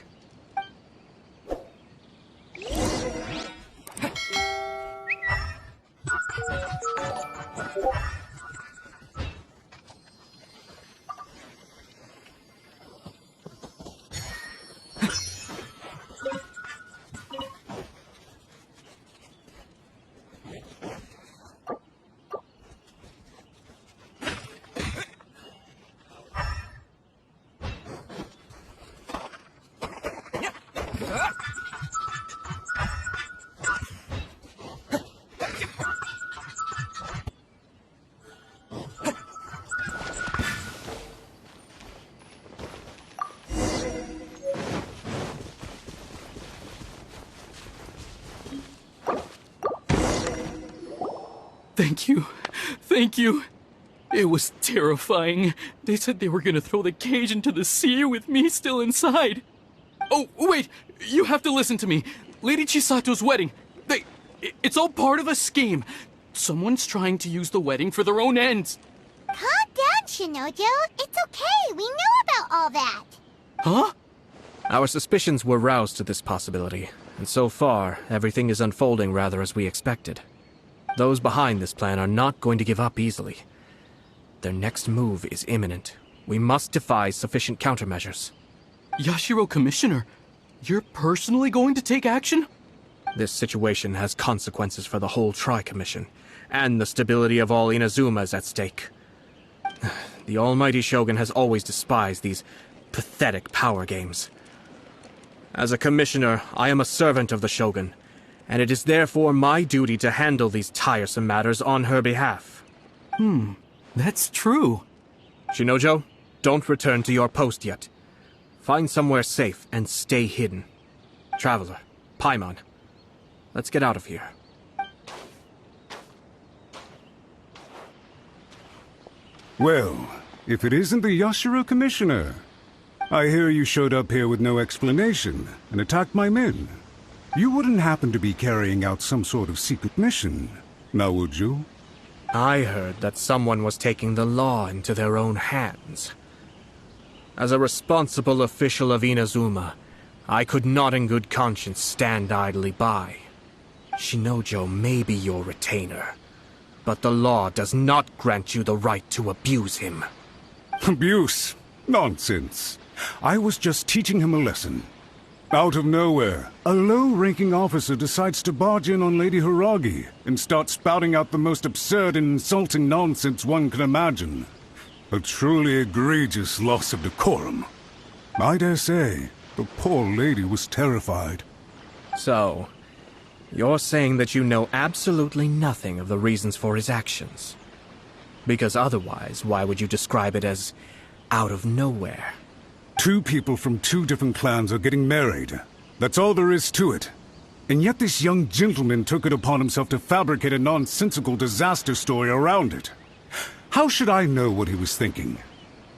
C: Thank you. It was terrifying. They said they were gonna throw the cage into the sea with me still inside. Oh, wait, you have to listen to me. Lady Chisato's wedding, it's all part of a scheme. Someone's trying to use the wedding for their own ends.
A: Calm down, Shinojo. It's okay. We know about all that.
C: Huh?
B: Our suspicions were roused to this possibility, and so far, everything is unfolding rather as we expected. Those behind this plan are not going to give up easily. Their next move is imminent. We must devise sufficient countermeasures.
C: Yashiro Commissioner, you're personally going to take action?
B: This situation has consequences for the whole Tri-Commission, and the stability of all Inazuma is at stake. The almighty Shogun has always despised these pathetic power games. As a commissioner, I am a servant of the Shogun, and it is therefore my duty to handle these tiresome matters on her behalf.
C: That's true.
B: Shinojo, don't return to your post yet. Find somewhere safe and stay hidden. Traveler, Paimon, let's get out of here.
F: Well, if it isn't the Yashiro Commissioner. I hear you showed up here with no explanation and attacked my men. You wouldn't happen to be carrying out some sort of secret mission, now would you?
B: I heard that someone was taking the law into their own hands. As a responsible official of Inazuma, I could not in good conscience stand idly by. Shinojo may be your retainer, but the law does not grant you the right to abuse him.
F: Abuse? Nonsense. I was just teaching him a lesson. Out of nowhere, a low-ranking officer decides to barge in on Lady Hiragi and start spouting out the most absurd and insulting nonsense one can imagine. A truly egregious loss of decorum. I dare say, the poor lady was terrified.
B: So, you're saying that you know absolutely nothing of the reasons for his actions? Because otherwise, why would you describe it as out of nowhere?
F: Two people from two different clans are getting married. That's all there is to it. And yet this young gentleman took it upon himself to fabricate a nonsensical disaster story around it. How should I know what he was thinking?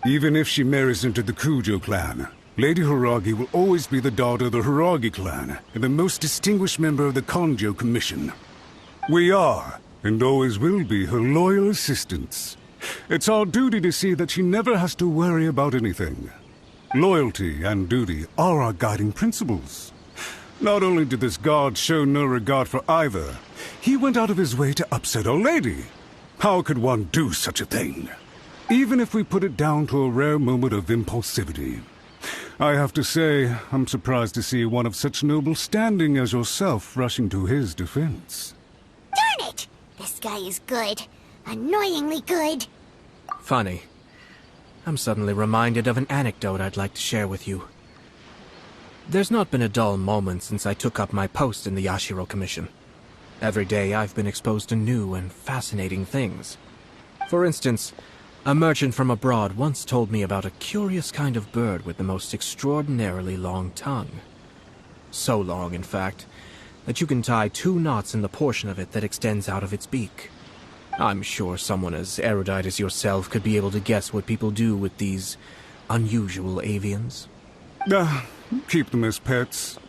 F: Even if she marries into the Kujo clan, Lady Hiragi will always be the daughter of the Hiragi clan and the most distinguished member of the Konjo Commission. We are, and always will be, her loyal assistants. It's our duty to see that she never has to worry about anything. Loyalty and duty are our guiding principles. Not only did this guard show no regard for either, he went out of his way to upset our lady. How could one do such a thing? Even if we put it down to a rare moment of impulsivity. I have to say, I'm surprised to see one of such noble standing as yourself rushing to his defense.
A: Darn it! This guy is good. Annoyingly good.
B: Funny. I'm suddenly reminded of an anecdote I'd like to share with you. There's not been a dull moment since I took up my post in the Yashiro Commission. Every day I've been exposed to new and fascinating things. For instance, a merchant from abroad once told me about a curious kind of bird with the most extraordinarily long tongue. So long, in fact, that you can tie 2 knots in the portion of it that extends out of its beak. I'm sure someone as erudite as yourself could be able to guess what people do with these unusual avians.
F: Keep them as pets.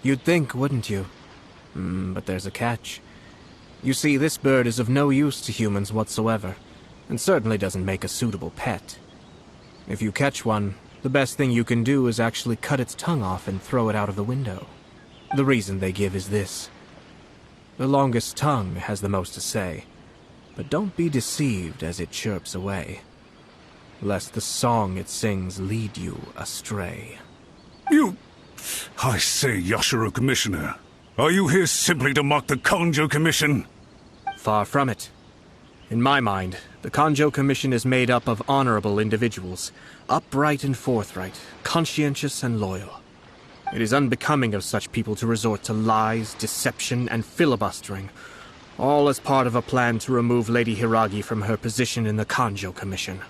B: You'd think, wouldn't you? But there's a catch. You see, this bird is of no use to humans whatsoever, and certainly doesn't make a suitable pet. If you catch one, the best thing you can do is actually cut its tongue off and throw it out of the window. The reason they give is this. The longest tongue has the most to say, but don't be deceived as it chirps away, lest the song it sings lead you astray.
F: I say, Yashiro Commissioner, are you here simply to mock the Kanjo Commission?
B: Far from it. In my mind, the Kanjo Commission is made up of honorable individuals, upright and forthright, conscientious and loyal. It is unbecoming of such people to resort to lies, deception, and filibustering, all as part of a plan to remove Lady Hiragi from her position in the Kanjo Commission.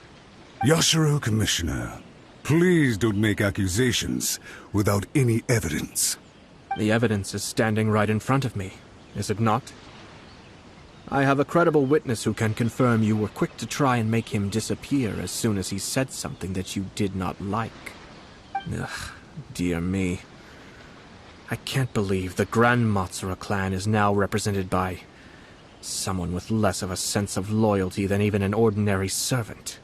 F: Yashiro Commissioner, please don't make accusations without any evidence.
B: The evidence is standing right in front of me, is it not? I have a credible witness who can confirm you were quick to try and make him disappear as soon as he said something that you did not like. Ugh, dear me. I can't believe the Grand Matsura clan is now represented by someone with less of a sense of loyalty than even an ordinary servant.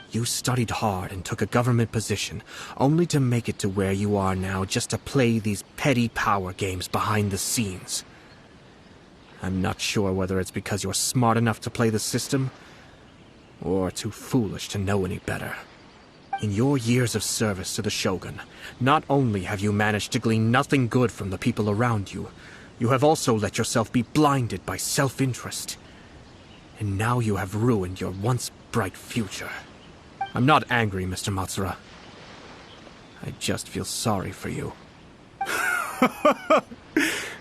B: You studied hard and took a government position, only to make it to where you are now just to play these petty power games behind the scenes. I'm not sure whether it's because you're smart enough to play the system, or too foolish to know any better. In your years of service to the Shogun, not only have you managed to glean nothing good from the people around you, you have also let yourself be blinded by self-interest. And now you have ruined your once bright future. I'm not angry, Mr. Matsura. I just feel sorry for you.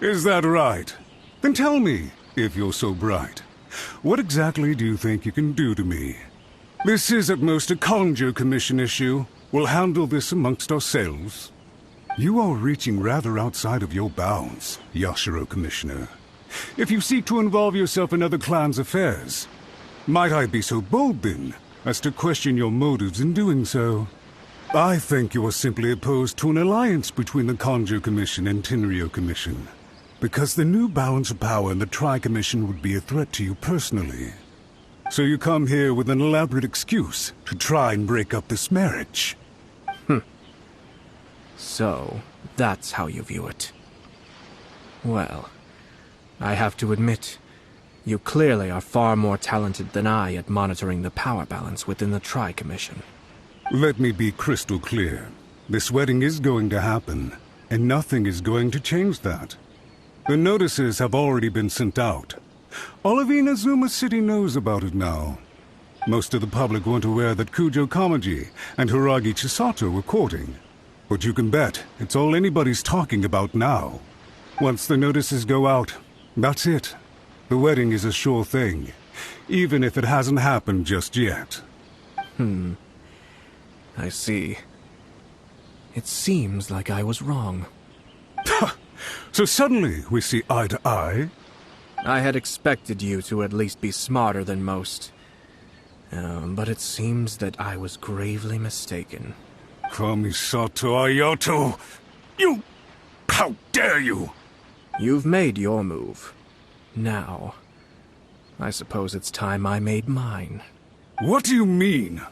F: Is that right? Then tell me, if you're so bright, what exactly do you think you can do to me? This is at most a Kanjo Commission issue. We'll handle this amongst ourselves. You are reaching rather outside of your bounds, Yashiro Commissioner. If you seek to involve yourself in other clans' affairs, might I be so bold then, as to question your motives in doing so? I think you are simply opposed to an alliance between the Kanjo Commission and Tenryo Commission, because the new balance of power in the Tri-Commission would be a threat to you personally. So you come here with an elaborate excuse to try and break up this marriage.
B: So, that's how you view it. Well, I have to admit, you clearly are far more talented than I at monitoring the power balance within the Tri-Commission.
F: Let me be crystal clear. This wedding is going to happen, and nothing is going to change that. The notices have already been sent out. All of Inazuma City knows about it now. Most of the public weren't aware that Kujo Kamaji and Hiragi Chisato were courting. But you can bet it's all anybody's talking about now. Once the notices go out, that's it. The wedding is a sure thing, even if it hasn't happened just yet.
B: I see. It seems like I was wrong.
F: So suddenly we see eye to eye?
B: I had expected you to at least be smarter than most. But it seems that I was gravely mistaken.
F: Kamisato Ayato! You! How dare you!
B: You've made your move. Now, I suppose it's time I made mine.
F: What do you mean?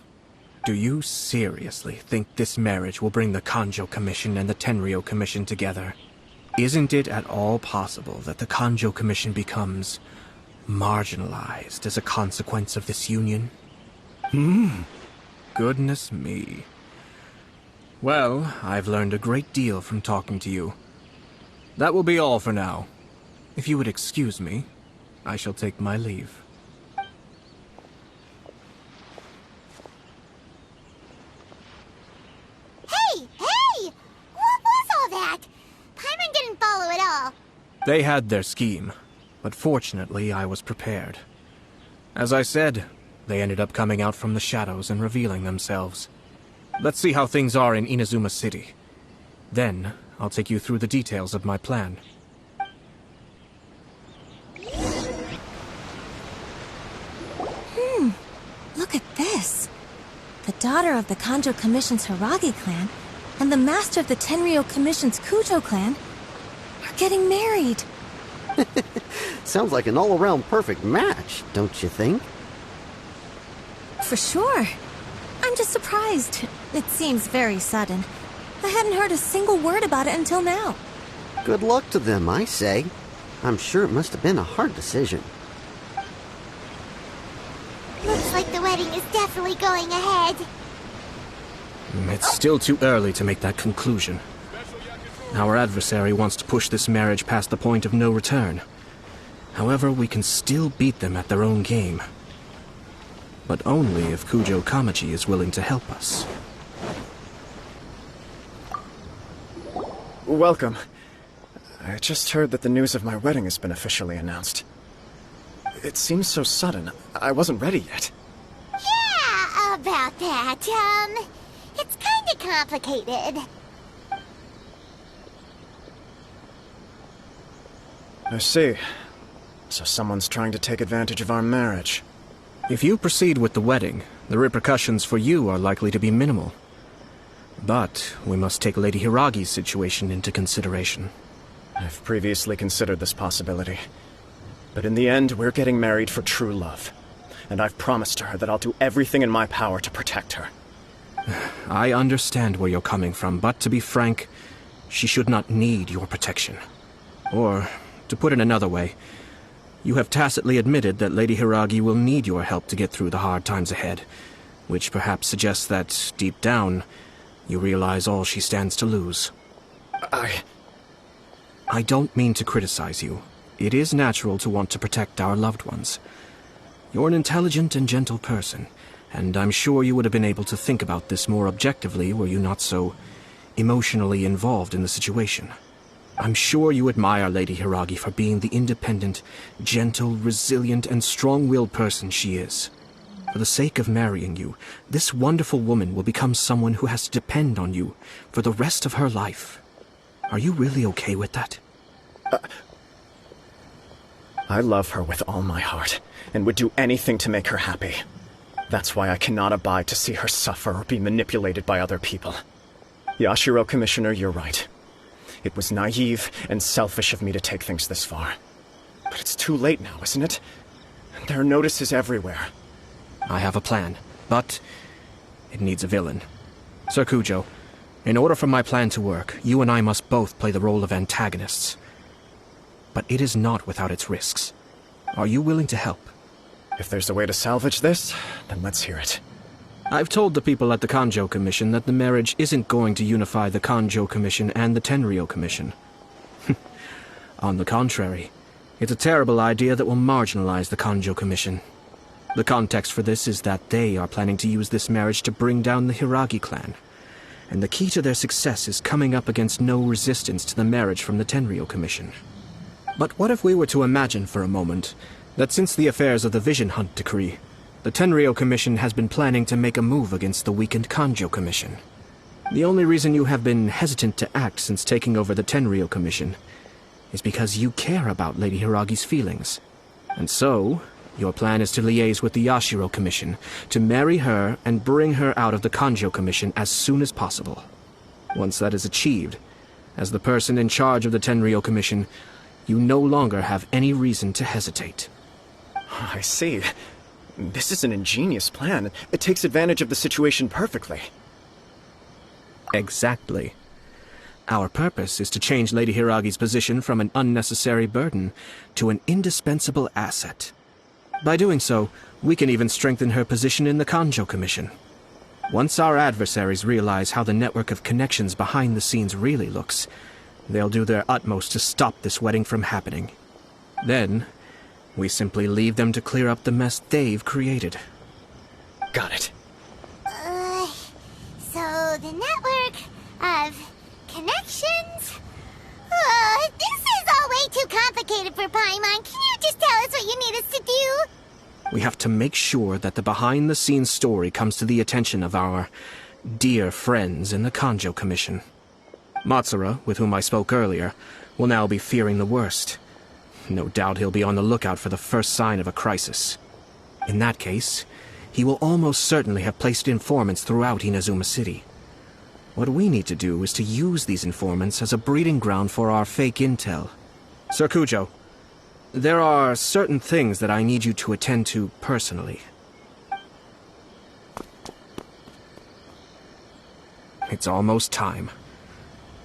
B: Do you seriously think this marriage will bring the Kanjo Commission and the Tenryou Commission together? Isn't it at all possible that the Kanjo Commission becomes marginalized as a consequence of this union? Goodness me. Well, I've learned a great deal from talking to you. That will be all for now. If you would excuse me, I shall take my leave.
A: Hey! What was all that? Paimon didn't follow at all.
B: They had their scheme, but fortunately I was prepared. As I said, they ended up coming out from the shadows and revealing themselves. Let's see how things are in Inazuma City. Then, I'll take you through the details of my plan.
K: Look at this. The daughter of the Kanjo Commission's Hiragi clan and the master of the Tenryou Commission's Kujo clan are getting married.
N: Sounds like an all-around perfect match, don't you think?
K: For sure. I'm just surprised. It seems very sudden. I hadn't heard a single word about it until now.
N: Good luck to them, I say. I'm sure it must have been a hard decision.
A: Looks like the wedding is definitely going ahead.
B: It's still too early to make that conclusion. Our adversary wants to push this marriage past the point of no return. However, we can still beat them at their own game. But only if Kujo Kamaji is willing to help us.
E: Welcome. I just heard that the news of my wedding has been officially announced. It seems so sudden. I wasn't ready yet.
A: Yeah, about that. It's kinda complicated.
E: I see. So someone's trying to take advantage of our marriage.
B: If you proceed with the wedding, the repercussions for you are likely to be minimal. But we must take Lady Hiragi's situation into consideration.
E: I've previously considered this possibility. But in the end, we're getting married for true love. And I've promised her that I'll do everything in my power to protect her.
B: I understand where you're coming from, but to be frank, she should not need your protection. Or, to put it another way, you have tacitly admitted that Lady Hiragi will need your help to get through the hard times ahead, which perhaps suggests that, deep down, you realize all she stands to lose. I don't mean to criticize you. It is natural to want to protect our loved ones. You're an intelligent and gentle person, and I'm sure you would have been able to think about this more objectively were you not so emotionally involved in the situation. I'm sure you admire Lady Hiragi for being the independent, gentle, resilient, and strong-willed person she is. For the sake of marrying you, this wonderful woman will become someone who has to depend on you for the rest of her life. Are you really okay with that?
E: I love her with all my heart, and would do anything to make her happy. That's why I cannot abide to see her suffer or be manipulated by other people. Yashiro Commissioner, you're right. It was naive and selfish of me to take things this far. But it's too late now, isn't it? There are notices everywhere.
B: I have a plan, but it needs a villain. Sir Kujo, in order for my plan to work, you and I must both play the role of antagonists. But it is not without its risks. Are you willing to help?
E: If there's a way to salvage this, then let's hear it.
B: I've told the people at the Kanjo Commission that the marriage isn't going to unify the Kanjo Commission and the Tenryou Commission. On the contrary, it's a terrible idea that will marginalize the Kanjo Commission. The context for this is that they are planning to use this marriage to bring down the Hiragi clan. And the key to their success is coming up against no resistance to the marriage from the Tenryou Commission. But what if we were to imagine for a moment that since the affairs of the Vision Hunt decree, the Tenryou Commission has been planning to make a move against the weakened Kanjo Commission? The only reason you have been hesitant to act since taking over the Tenryou Commission is because you care about Lady Hiragi's feelings. And so, your plan is to liaise with the Yashiro Commission, to marry her and bring her out of the Kanjo Commission as soon as possible. Once that is achieved, as the person in charge of the Tenryou Commission, you no longer have any reason to hesitate.
E: I see. This is an ingenious plan. It takes advantage of the situation perfectly.
B: Exactly. Our purpose is to change Lady Hiragi's position from an unnecessary burden to an indispensable asset. By doing so, we can even strengthen her position in the Kanjo Commission. Once our adversaries realize how the network of connections behind the scenes really looks, they'll do their utmost to stop this wedding from happening. Then, we simply leave them to clear up the mess they've created.
E: Got it.
A: So the network of connections? This is all way too complicated for Paimon. Can you just tell us what you need us to do?
B: We have to make sure that the behind-the-scenes story comes to the attention of our dear friends in the Kanjo Commission. Matsura, with whom I spoke earlier, will now be fearing the worst. No doubt he'll be on the lookout for the first sign of a crisis. In that case, he will almost certainly have placed informants throughout Inazuma City. What we need to do is to use these informants as a breeding ground for our fake intel. Sir Kujo, there are certain things that I need you to attend to personally. It's almost time.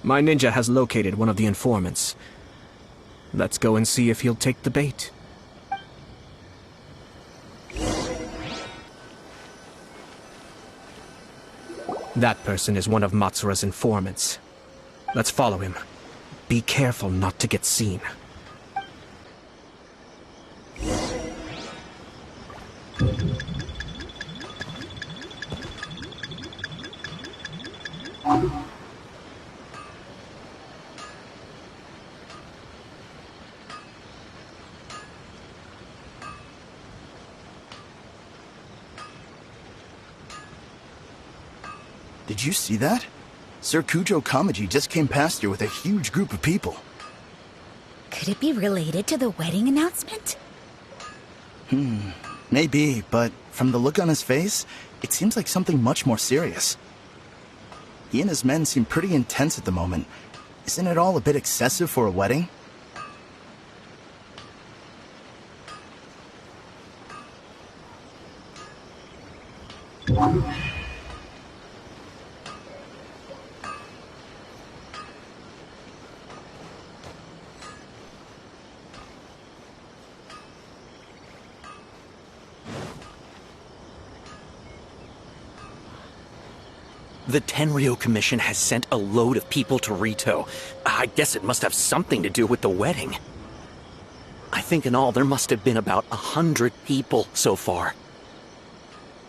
B: My ninja has located one of the informants. Let's go and see if he'll take the bait. That person is one of Matsura's informants. Let's follow him. Be careful not to get seen.
I: Did you see that? Sir Kujo Kamaji just came past here with a huge group of people.
O: Could it be related to the wedding announcement?
I: Maybe, but from the look on his face, it seems like something much more serious. He and his men seem pretty intense at the moment. Isn't it all a bit excessive for a wedding?
P: The Tenryou Commission has sent a load of people to Rito. I guess it must have something to do with the wedding. I think in all there must have been about 100 people so far.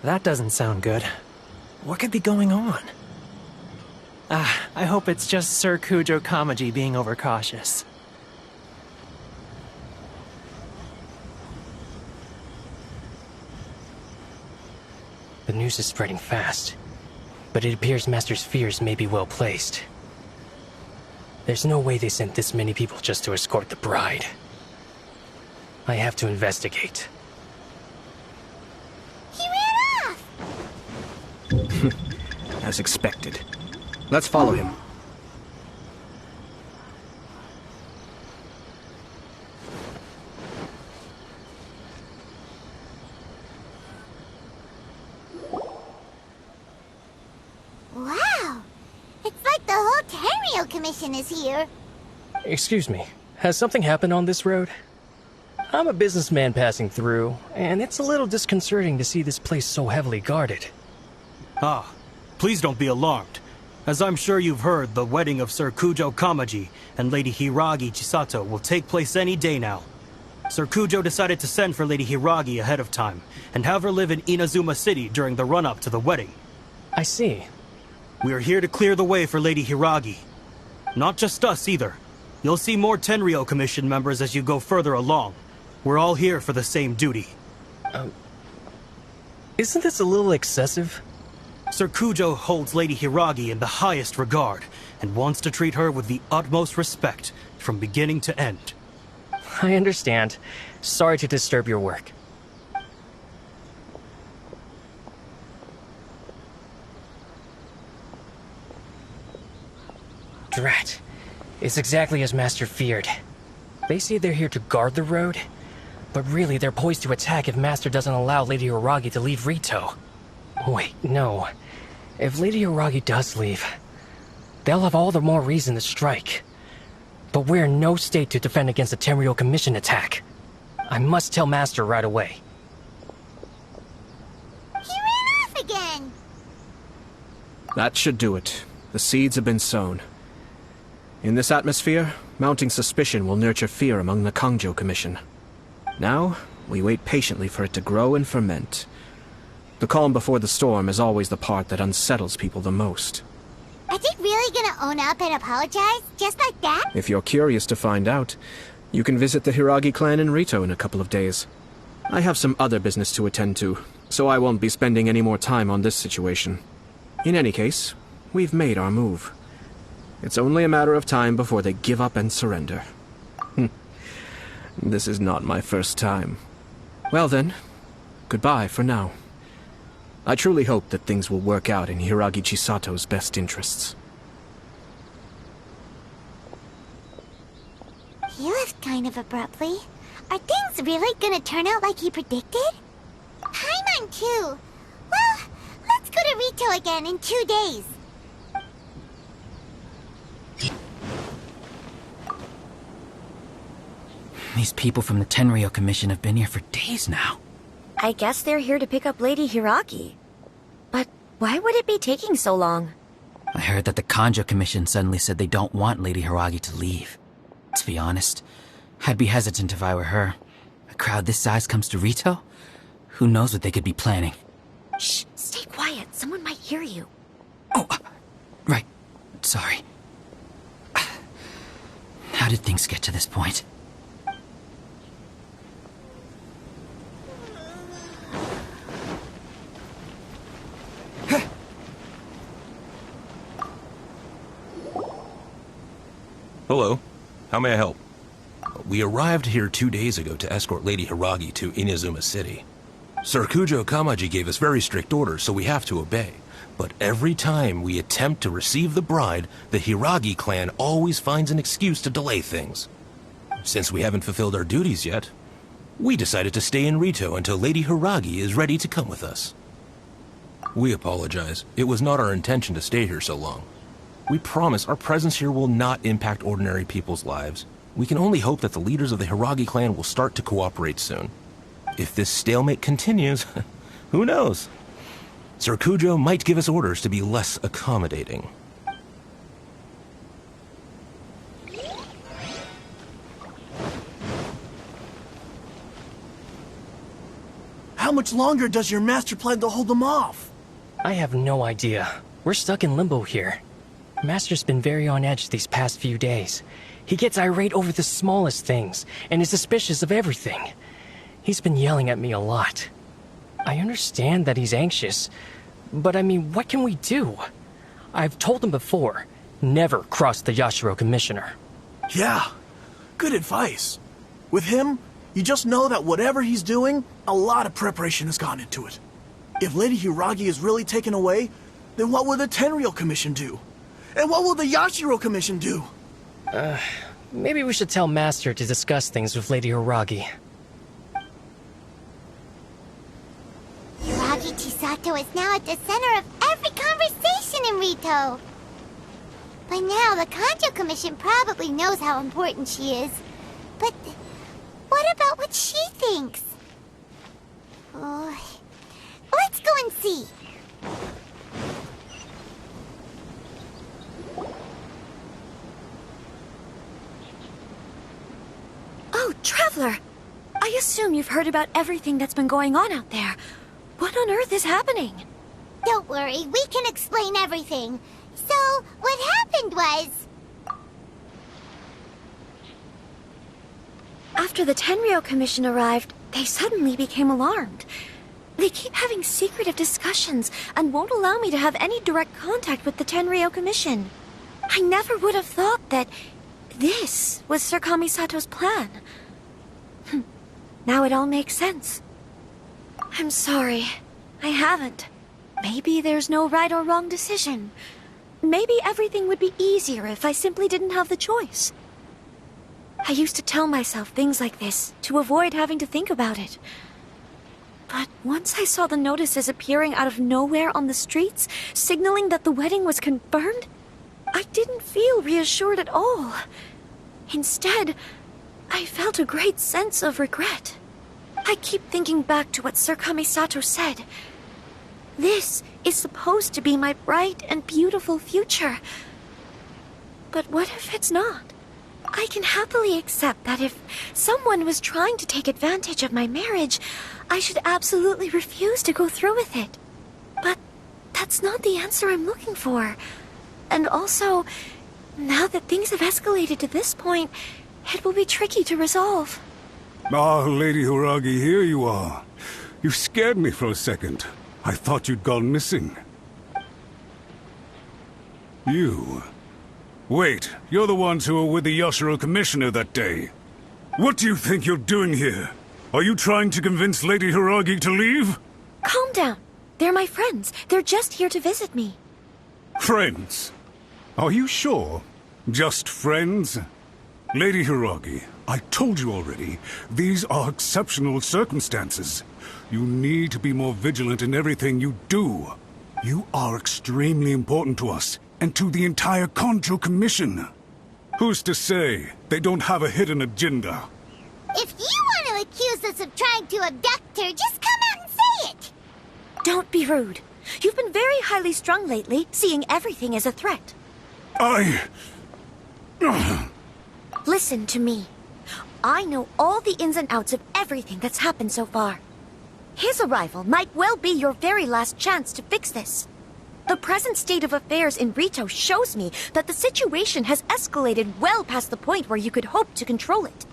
D: That doesn't sound good. What could be going on? I hope it's just Sir Kujo Kamaji being overcautious. The news is spreading fast, but it appears Master's fears may be well placed. There's no way they sent this many people just to escort the bride. I have to investigate.
A: He ran off!
B: As expected. Let's follow him.
A: Wow! It's like the whole Tenryou Commission is here.
D: Excuse me, has something happened on this road? I'm a businessman passing through, and it's a little disconcerting to see this place so heavily guarded.
Q: Ah, please don't be alarmed. As I'm sure you've heard, the wedding of Sir Kujo Kamaji and Lady Hiragi Chisato will take place any day now. Sir Kujo decided to send for Lady Hiragi ahead of time, and have her live in Inazuma City during the run-up to the wedding.
D: I see.
Q: We are here to clear the way for Lady Hiragi. Not just us, either. You'll see more Tenryou Commission members as you go further along. We're all here for the same duty.
D: Isn't this a little excessive?
Q: Sir Kujo holds Lady Hiragi in the highest regard, and wants to treat her with the utmost respect, from beginning to end.
D: I understand. Sorry to disturb your work. Drat. It's exactly as Master feared. They say they're here to guard the road, But really, they're poised to attack if Master doesn't allow Lady Hiragi to leave Rito. Wait, no. If Lady Hiragi does leave, they'll have all the more reason to strike. But we're in no state to defend against a Tenryou Commission attack. I must tell Master right away.
A: He ran off again!
B: That should do it. The seeds have been sown. In this atmosphere, mounting suspicion will nurture fear among the Kangjo Commission. Now, we wait patiently for it to grow and ferment. The calm before the storm is always the part that unsettles people the most.
A: Are they really gonna own up and apologize? Just like that?
B: If you're curious to find out, you can visit the Hiragi clan in Rito in a couple of days. I have some other business to attend to, so I won't be spending any more time on this situation. In any case, we've made our move. It's only a matter of time before they give up and surrender. This is not my first time. Well then, goodbye for now. I truly hope that things will work out in Hiragi Chisato's best interests.
A: He left kind of abruptly. Are things really gonna turn out like he predicted? Paimon too. Well, let's go to Rito again in 2 days.
R: These people from the Tenryou Commission have been here for days now.
K: I guess they're here to pick up Lady Hiragi. But why would it be taking so long?
R: I heard that the Kanjo Commission suddenly said they don't want Lady Hiragi to leave. To be honest, I'd be hesitant if I were her. A crowd this size comes to Rito? Who knows what they could be planning?
K: Shh, stay quiet. Someone might hear you.
R: Right. Sorry. How did things get to this point?
S: Hello. How may I help? We arrived here 2 days ago to escort Lady Hiragi to Inazuma City. Sir Kujo Kamaji gave us very strict orders, so we have to obey. But every time we attempt to receive the bride, the Hiragi clan always finds an excuse to delay things. Since we haven't fulfilled our duties yet, we decided to stay in Rito until Lady Hiragi is ready to come with us. We apologize. It was not our intention to stay here so long. We promise our presence here will not impact ordinary people's lives. We can only hope that the leaders of the Hiragi clan will start to cooperate soon. If this stalemate continues, who knows? Sir Kujo might give us orders to be less accommodating.
L: How much longer does your master plan to hold them off?
D: I have no idea. We're stuck in limbo here. Master's been very on edge these past few days. He gets irate over the smallest things, and is suspicious of everything. He's been yelling at me a lot. I understand that he's anxious, but I mean, what can we do? I've told him before, never cross the Yashiro Commissioner.
L: Yeah, good advice. With him, you just know that whatever he's doing, a lot of preparation has gone into it. If Lady Hiragi is really taken away, then what will the Tenryou Commission do? And what will the Yashiro Commission do?
D: Maybe we should tell Master to discuss things with Lady Hiragi.
A: Hiragi Chisato is now at the center of every conversation in Rito. By now, the Kanjo Commission probably knows how important she is. But what about what she thinks? Oh, let's go and see.
K: Oh, Traveler! I assume you've heard about everything that's been going on out there. What on earth is happening?
A: Don't worry, we can explain everything. So, what happened was...
K: After the Tenryou Commission arrived, they suddenly became alarmed. They keep having secretive discussions and won't allow me to have any direct contact with the Tenryou Commission. I never would have thought that this was Sir Kamisato's plan. Now it all makes sense. I'm sorry. I haven't. Maybe there's no right or wrong decision. Maybe everything would be easier if I simply didn't have the choice. I used to tell myself things like this to avoid having to think about it. But once I saw the notices appearing out of nowhere on the streets, signaling that the wedding was confirmed, I didn't feel reassured at all. Instead, I felt a great sense of regret. I keep thinking back to what Sir Kamisato said. This is supposed to be my bright and beautiful future. But what if it's not? I can happily accept that if someone was trying to take advantage of my marriage, I should absolutely refuse to go through with it. But that's not the answer I'm looking for. And also, now that things have escalated to this point, it will be tricky to resolve.
F: Ah, Lady Hiragi, here you are. You scared me for a second. I thought you'd gone missing. You... Wait, you're the ones who were with the Yashiro Commissioner that day. What do you think you're doing here? Are you trying to convince Lady Hiragi to leave?
K: Calm down. They're my friends. They're just here to visit me.
F: Friends? Are you sure? Just friends? Lady Hiragi, I told you already, these are exceptional circumstances. You need to be more vigilant in everything you do. You are extremely important to us, and to the entire Kanjo Commission. Who's to say they don't have a hidden agenda?
A: If you want to accuse us of trying to abduct her, just come out and say it!
K: Don't be rude. You've been very highly strung lately, seeing everything as a threat. Listen to me. I know all the ins and outs of everything that's happened so far. His arrival might well be your very last chance to fix this. The present state of affairs in Rito shows me that the situation has escalated well past the point where you could hope to control it.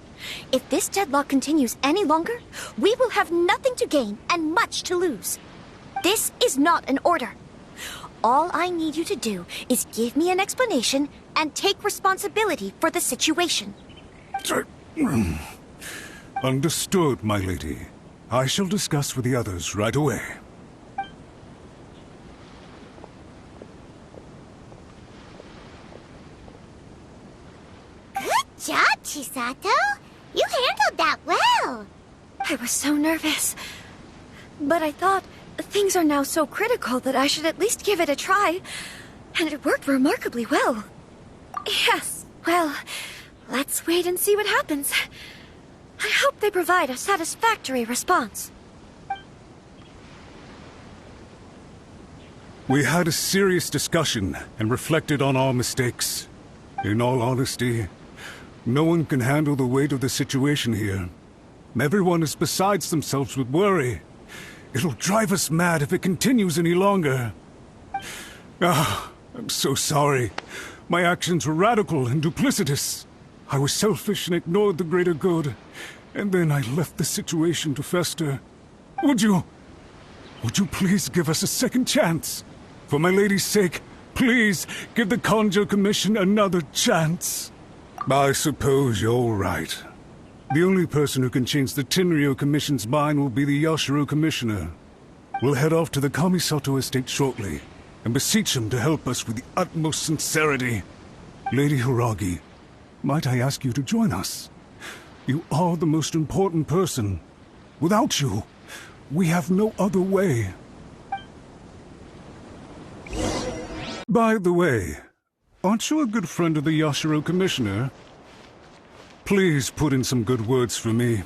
K: If this deadlock continues any longer, we will have nothing to gain and much to lose. This is not an order. All I need you to do is give me an explanation and take responsibility for the situation.
F: Understood, my lady. I shall discuss with the others right away.
A: Good job, Chisato. You handled that well.
K: I was so nervous. But I thought things are now so critical that I should at least give it a try. And it worked remarkably well. Yes, well, let's wait and see what happens. I hope they provide a satisfactory response.
F: We had a serious discussion and reflected on our mistakes. In all honesty, no one can handle the weight of the situation here. Everyone is besides themselves with worry. It'll drive us mad if it continues any longer. I'm so sorry. My actions were radical and duplicitous. I was selfish and ignored the greater good. And then I left the situation to fester. Would you please give us a second chance? For my lady's sake, please give the Kanjo Commission another chance. I suppose you're right. The only person who can change the Tenryo Commission's mind will be the Yashiro Commissioner. We'll head off to the Kamisato estate shortly, and beseech him to help us with the utmost sincerity. Lady Hiragi, might I ask you to join us? You are the most important person. Without you, we have no other way. By the way, aren't you a good friend of the Yashiro Commissioner? Please put in some good words for me.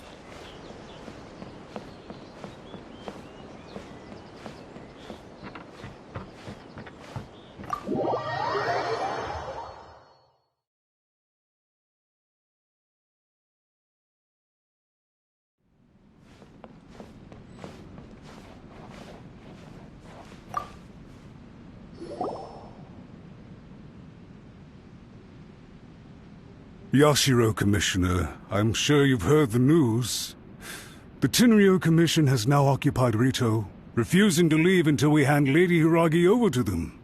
F: Yashiro Commissioner, I'm sure you've heard the news. The Tenryo Commission has now occupied Rito, refusing to leave until we hand Lady Hiragi over to them.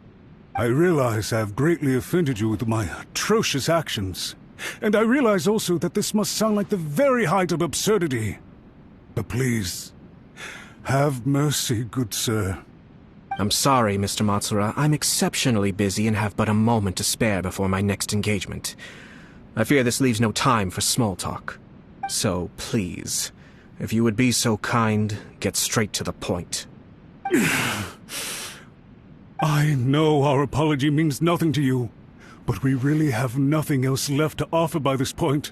F: I realize I have greatly offended you with my atrocious actions, and I realize also that this must sound like the very height of absurdity. But please, have mercy, good sir.
B: I'm sorry, Mr. Matsura. I'm exceptionally busy and have but a moment to spare before my next engagement. I fear this leaves no time for small talk. So, please, if you would be so kind, get straight to the point.
F: I know our apology means nothing to you, but we really have nothing else left to offer by this point.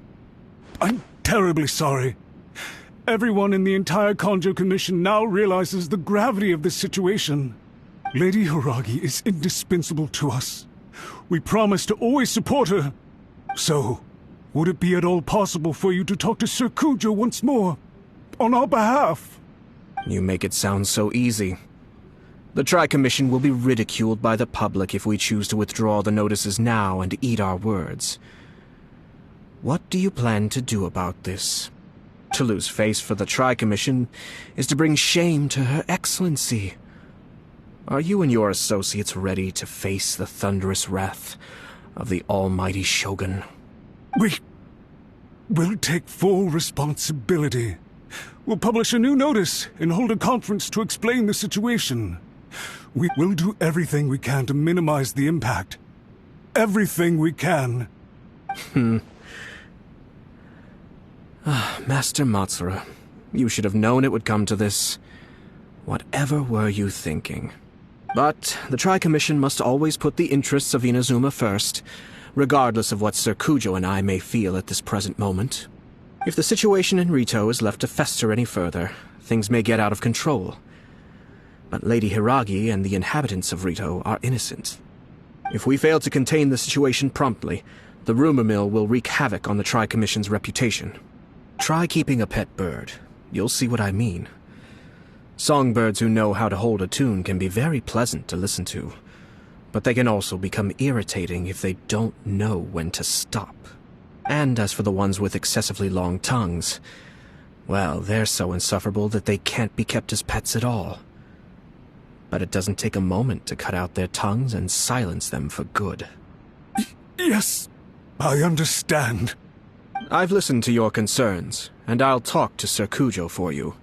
F: I'm terribly sorry. Everyone in the entire Kanjo Commission now realizes the gravity of this situation. Lady Hiragi is indispensable to us. We promise to always support her. So, would it be at all possible for you to talk to Sir Kujo once more, on our behalf?
B: You make it sound so easy. The Tri-Commission will be ridiculed by the public if we choose to withdraw the notices now and eat our words. What do you plan to do about this? To lose face for the Tri-Commission is to bring shame to Her Excellency. Are you and your associates ready to face the thunderous wrath of the almighty Shogun?
F: We'll take full responsibility. We'll publish a new notice and hold a conference to explain the situation. We will do everything we can to minimize the impact. Everything we can.
B: Master Matsura, you should have known it would come to this. Whatever were you thinking? But the Tri-Commission must always put the interests of Inazuma first, regardless of what Sir Kujo and I may feel at this present moment. If the situation in Rito is left to fester any further, things may get out of control. But Lady Hiragi and the inhabitants of Rito are innocent. If we fail to contain the situation promptly, the rumor mill will wreak havoc on the Tri-Commission's reputation. Try keeping a pet bird. You'll see what I mean. Songbirds who know how to hold a tune can be very pleasant to listen to, but they can also become irritating if they don't know when to stop. And as for the ones with excessively long tongues, well, they're so insufferable that they can't be kept as pets at all. But it doesn't take a moment to cut out their tongues and silence them for good.
F: Yes, I understand.
B: I've listened to your concerns, and I'll talk to Sir Kujo for you.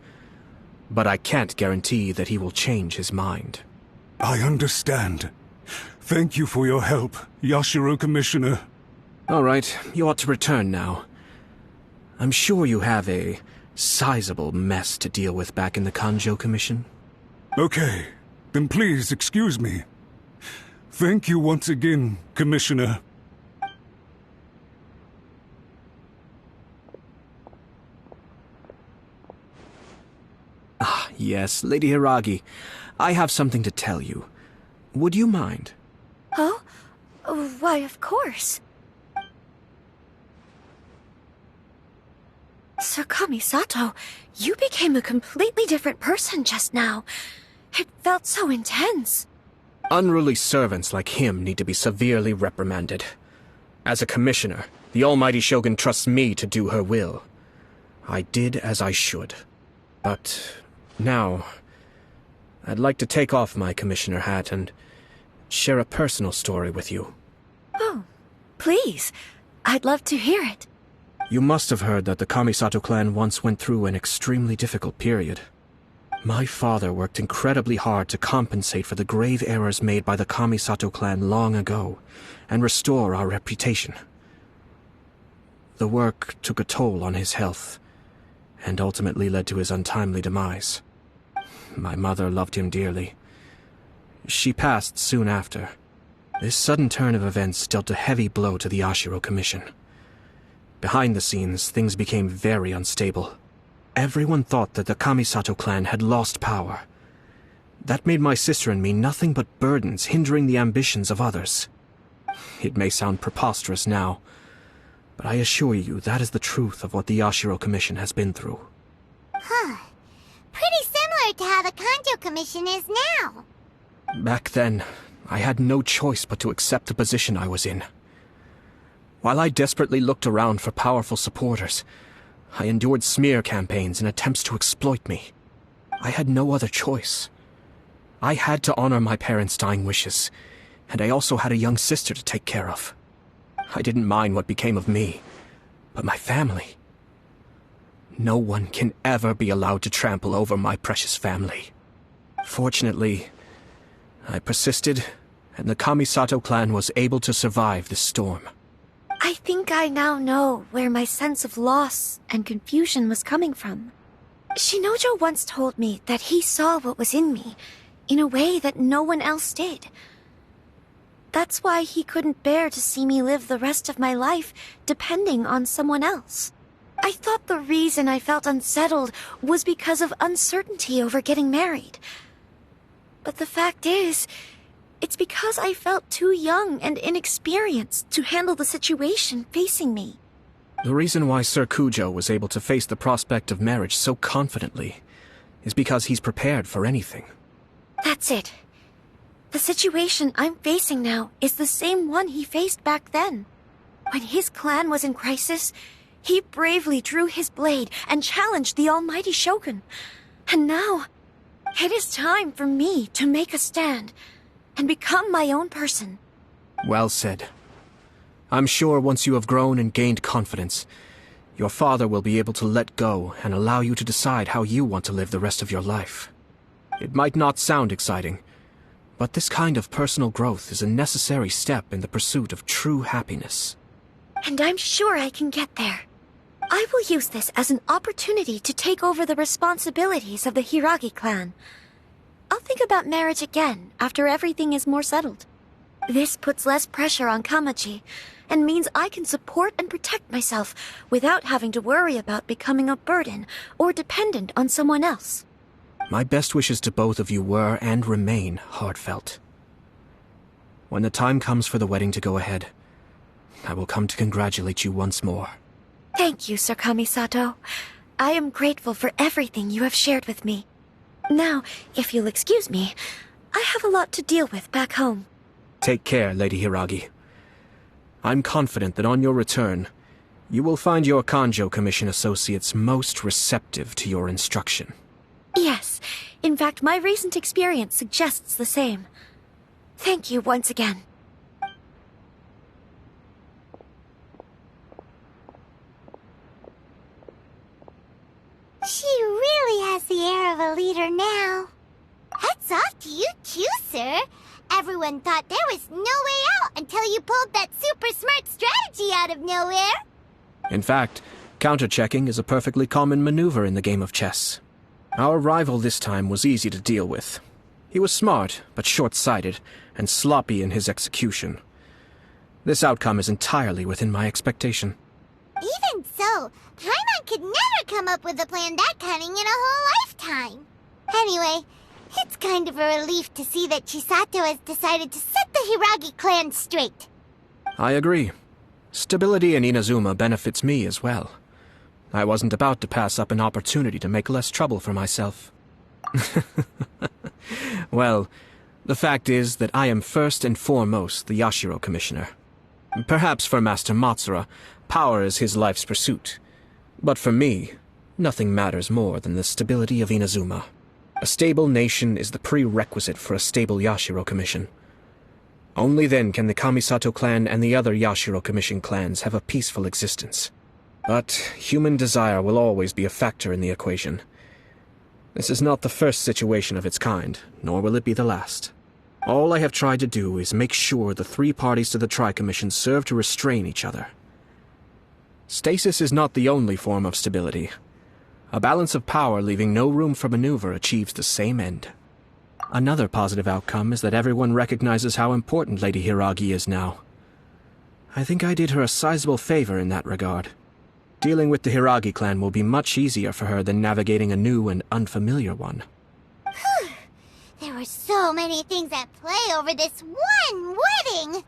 B: But I can't guarantee that he will change his mind.
F: I understand. Thank you for your help, Yashiro Commissioner.
B: All right, you ought to return now. I'm sure you have a sizable mess to deal with back in the Kanjo Commission.
F: Okay, then please excuse me. Thank you once again, Commissioner.
B: Ah, yes, Lady Hiragi. I have something to tell you. Would you mind?
K: Oh? Why, of course. Sir Kamisato, you became a completely different person just now. It felt so intense.
B: Unruly servants like him need to be severely reprimanded. As a commissioner, the almighty Shogun trusts me to do her will. I did as I should. But now, I'd like to take off my commissioner hat and share a personal story with you.
K: Oh, please. I'd love to hear it.
B: You must have heard that the Kamisato clan once went through an extremely difficult period. My father worked incredibly hard to compensate for the grave errors made by the Kamisato clan long ago, and restore our reputation. The work took a toll on his health, and ultimately led to his untimely demise. My mother loved him dearly. She passed soon after. This sudden turn of events dealt a heavy blow to the Yashiro Commission. Behind the scenes, things became very unstable. Everyone thought that the Kamisato clan had lost power. That made my sister and me nothing but burdens, hindering the ambitions of others. It may sound preposterous now, but I assure you that is the truth of what the Yashiro Commission has been through.
A: Huh. Pretty similar to how the Kanjo Commission is now.
B: Back then, I had no choice but to accept the position I was in. While I desperately looked around for powerful supporters, I endured smear campaigns and attempts to exploit me. I had no other choice. I had to honor my parents' dying wishes, and I also had a young sister to take care of. I didn't mind what became of me, but my family. No one can ever be allowed to trample over my precious family. Fortunately, I persisted, and the Kamisato clan was able to survive this storm.
K: I think I now know where my sense of loss and confusion was coming from. Shinojo once told me that he saw what was in me in a way that no one else did. That's why he couldn't bear to see me live the rest of my life depending on someone else. I thought the reason I felt unsettled was because of uncertainty over getting married. But the fact is, it's because I felt too young and inexperienced to handle the situation facing me.
B: The reason why Sir Kujo was able to face the prospect of marriage so confidently is because he's prepared for anything.
K: That's it. The situation I'm facing now is the same one he faced back then. When his clan was in crisis, he bravely drew his blade and challenged the almighty Shogun. And now, it is time for me to make a stand and become my own person.
B: Well said. I'm sure once you have grown and gained confidence, your father will be able to let go and allow you to decide how you want to live the rest of your life. It might not sound exciting, but this kind of personal growth is a necessary step in the pursuit of true happiness.
K: And I'm sure I can get there. I will use this as an opportunity to take over the responsibilities of the Hiragi clan. I'll think about marriage again after everything is more settled. This puts less pressure on Kamaji, and means I can support and protect myself without having to worry about becoming a burden or dependent on someone else.
B: My best wishes to both of you were and remain heartfelt. When the time comes for the wedding to go ahead, I will come to congratulate you once more.
K: Thank you, Sir Kamisato. I am grateful for everything you have shared with me. Now, if you'll excuse me, I have a lot to deal with back home.
B: Take care, Lady Hiragi. I'm confident that on your return, you will find your Kanjo Commission associates most receptive to your instruction.
K: Yes, in fact, my recent experience suggests the same. Thank you once again.
A: She really has the air of a leader now. Hats off to you too, sir. Everyone thought there was no way out until you pulled that super smart strategy out of nowhere.
B: In fact, counter-checking is a perfectly common maneuver in the game of chess. Our rival this time was easy to deal with. He was smart, but short-sighted, and sloppy in his execution. This outcome is entirely within my expectation.
A: Even so, Paimon could never come up with a plan that cunning in a whole lifetime. Anyway, it's kind of a relief to see that Chisato has decided to set the Hiragi clan straight.
B: I agree. Stability in Inazuma benefits me as well. I wasn't about to pass up an opportunity to make less trouble for myself. Well, the fact is that I am first and foremost the Yashiro Commissioner. Perhaps for Master Matsura, power is his life's pursuit. But for me, nothing matters more than the stability of Inazuma. A stable nation is the prerequisite for a stable Yashiro Commission. Only then can the Kamisato clan and the other Yashiro Commission clans have a peaceful existence. But human desire will always be a factor in the equation. This is not the first situation of its kind, nor will it be the last. All I have tried to do is make sure the three parties to the Tri-Commission serve to restrain each other. Stasis is not the only form of stability. A balance of power leaving no room for maneuver achieves the same end. Another positive outcome is that everyone recognizes how important Lady Hiragi is now. I think I did her a sizable favor in that regard. Dealing with the Hiragi clan will be much easier for her than navigating a new and unfamiliar one.
A: Whew. There were so many things at play over this one wedding!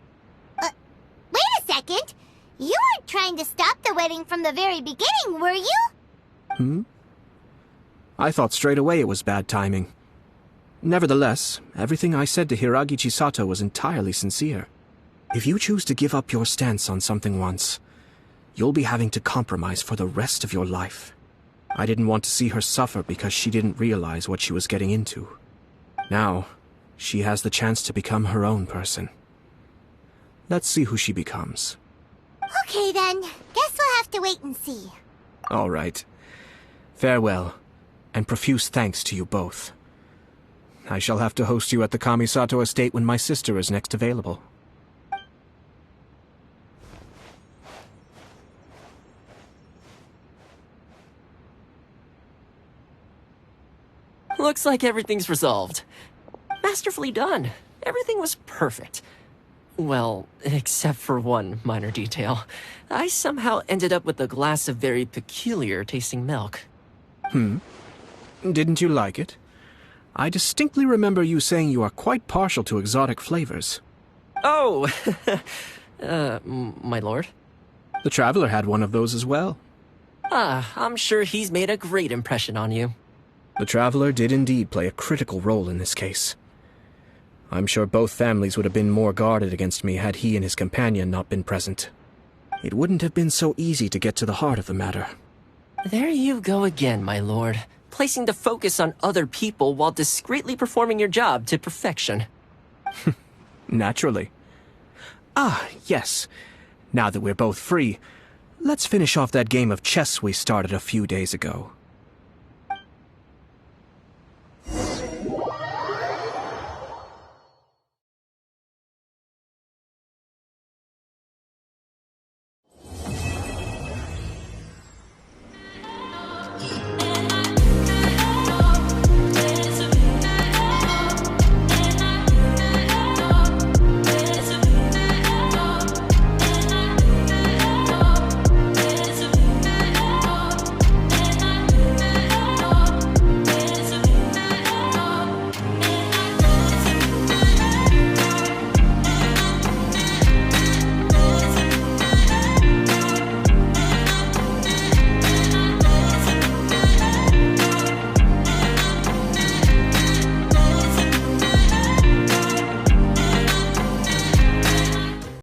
A: Wait a second! You weren't trying to stop the wedding from the very beginning, were you?
B: I thought straight away it was bad timing. Nevertheless, everything I said to Hiragi Chisato was entirely sincere. If you choose to give up your stance on something once, you'll be having to compromise for the rest of your life. I didn't want to see her suffer because she didn't realize what she was getting into. Now, she has the chance to become her own person. Let's see who she becomes.
A: Okay then, guess we'll have to wait and see.
B: All right. Farewell, and profuse thanks to you both. I shall have to host you at the Kamisato estate when my sister is next available.
T: Looks like everything's resolved. Masterfully done. Everything was perfect. Well, except for one minor detail. I somehow ended up with a glass of very peculiar tasting milk.
B: Didn't you like it? I distinctly remember you saying you are quite partial to exotic flavors.
T: Oh, my lord?
B: The Traveler had one of those as well.
T: I'm sure he's made a great impression on you.
B: The Traveler did indeed play a critical role in this case. I'm sure both families would have been more guarded against me had he and his companion not been present. It wouldn't have been so easy to get to the heart of the matter.
T: There you go again, my lord. Placing the focus on other people while discreetly performing your job to perfection.
B: Naturally. Yes. Now that we're both free, let's finish off that game of chess we started a few days ago.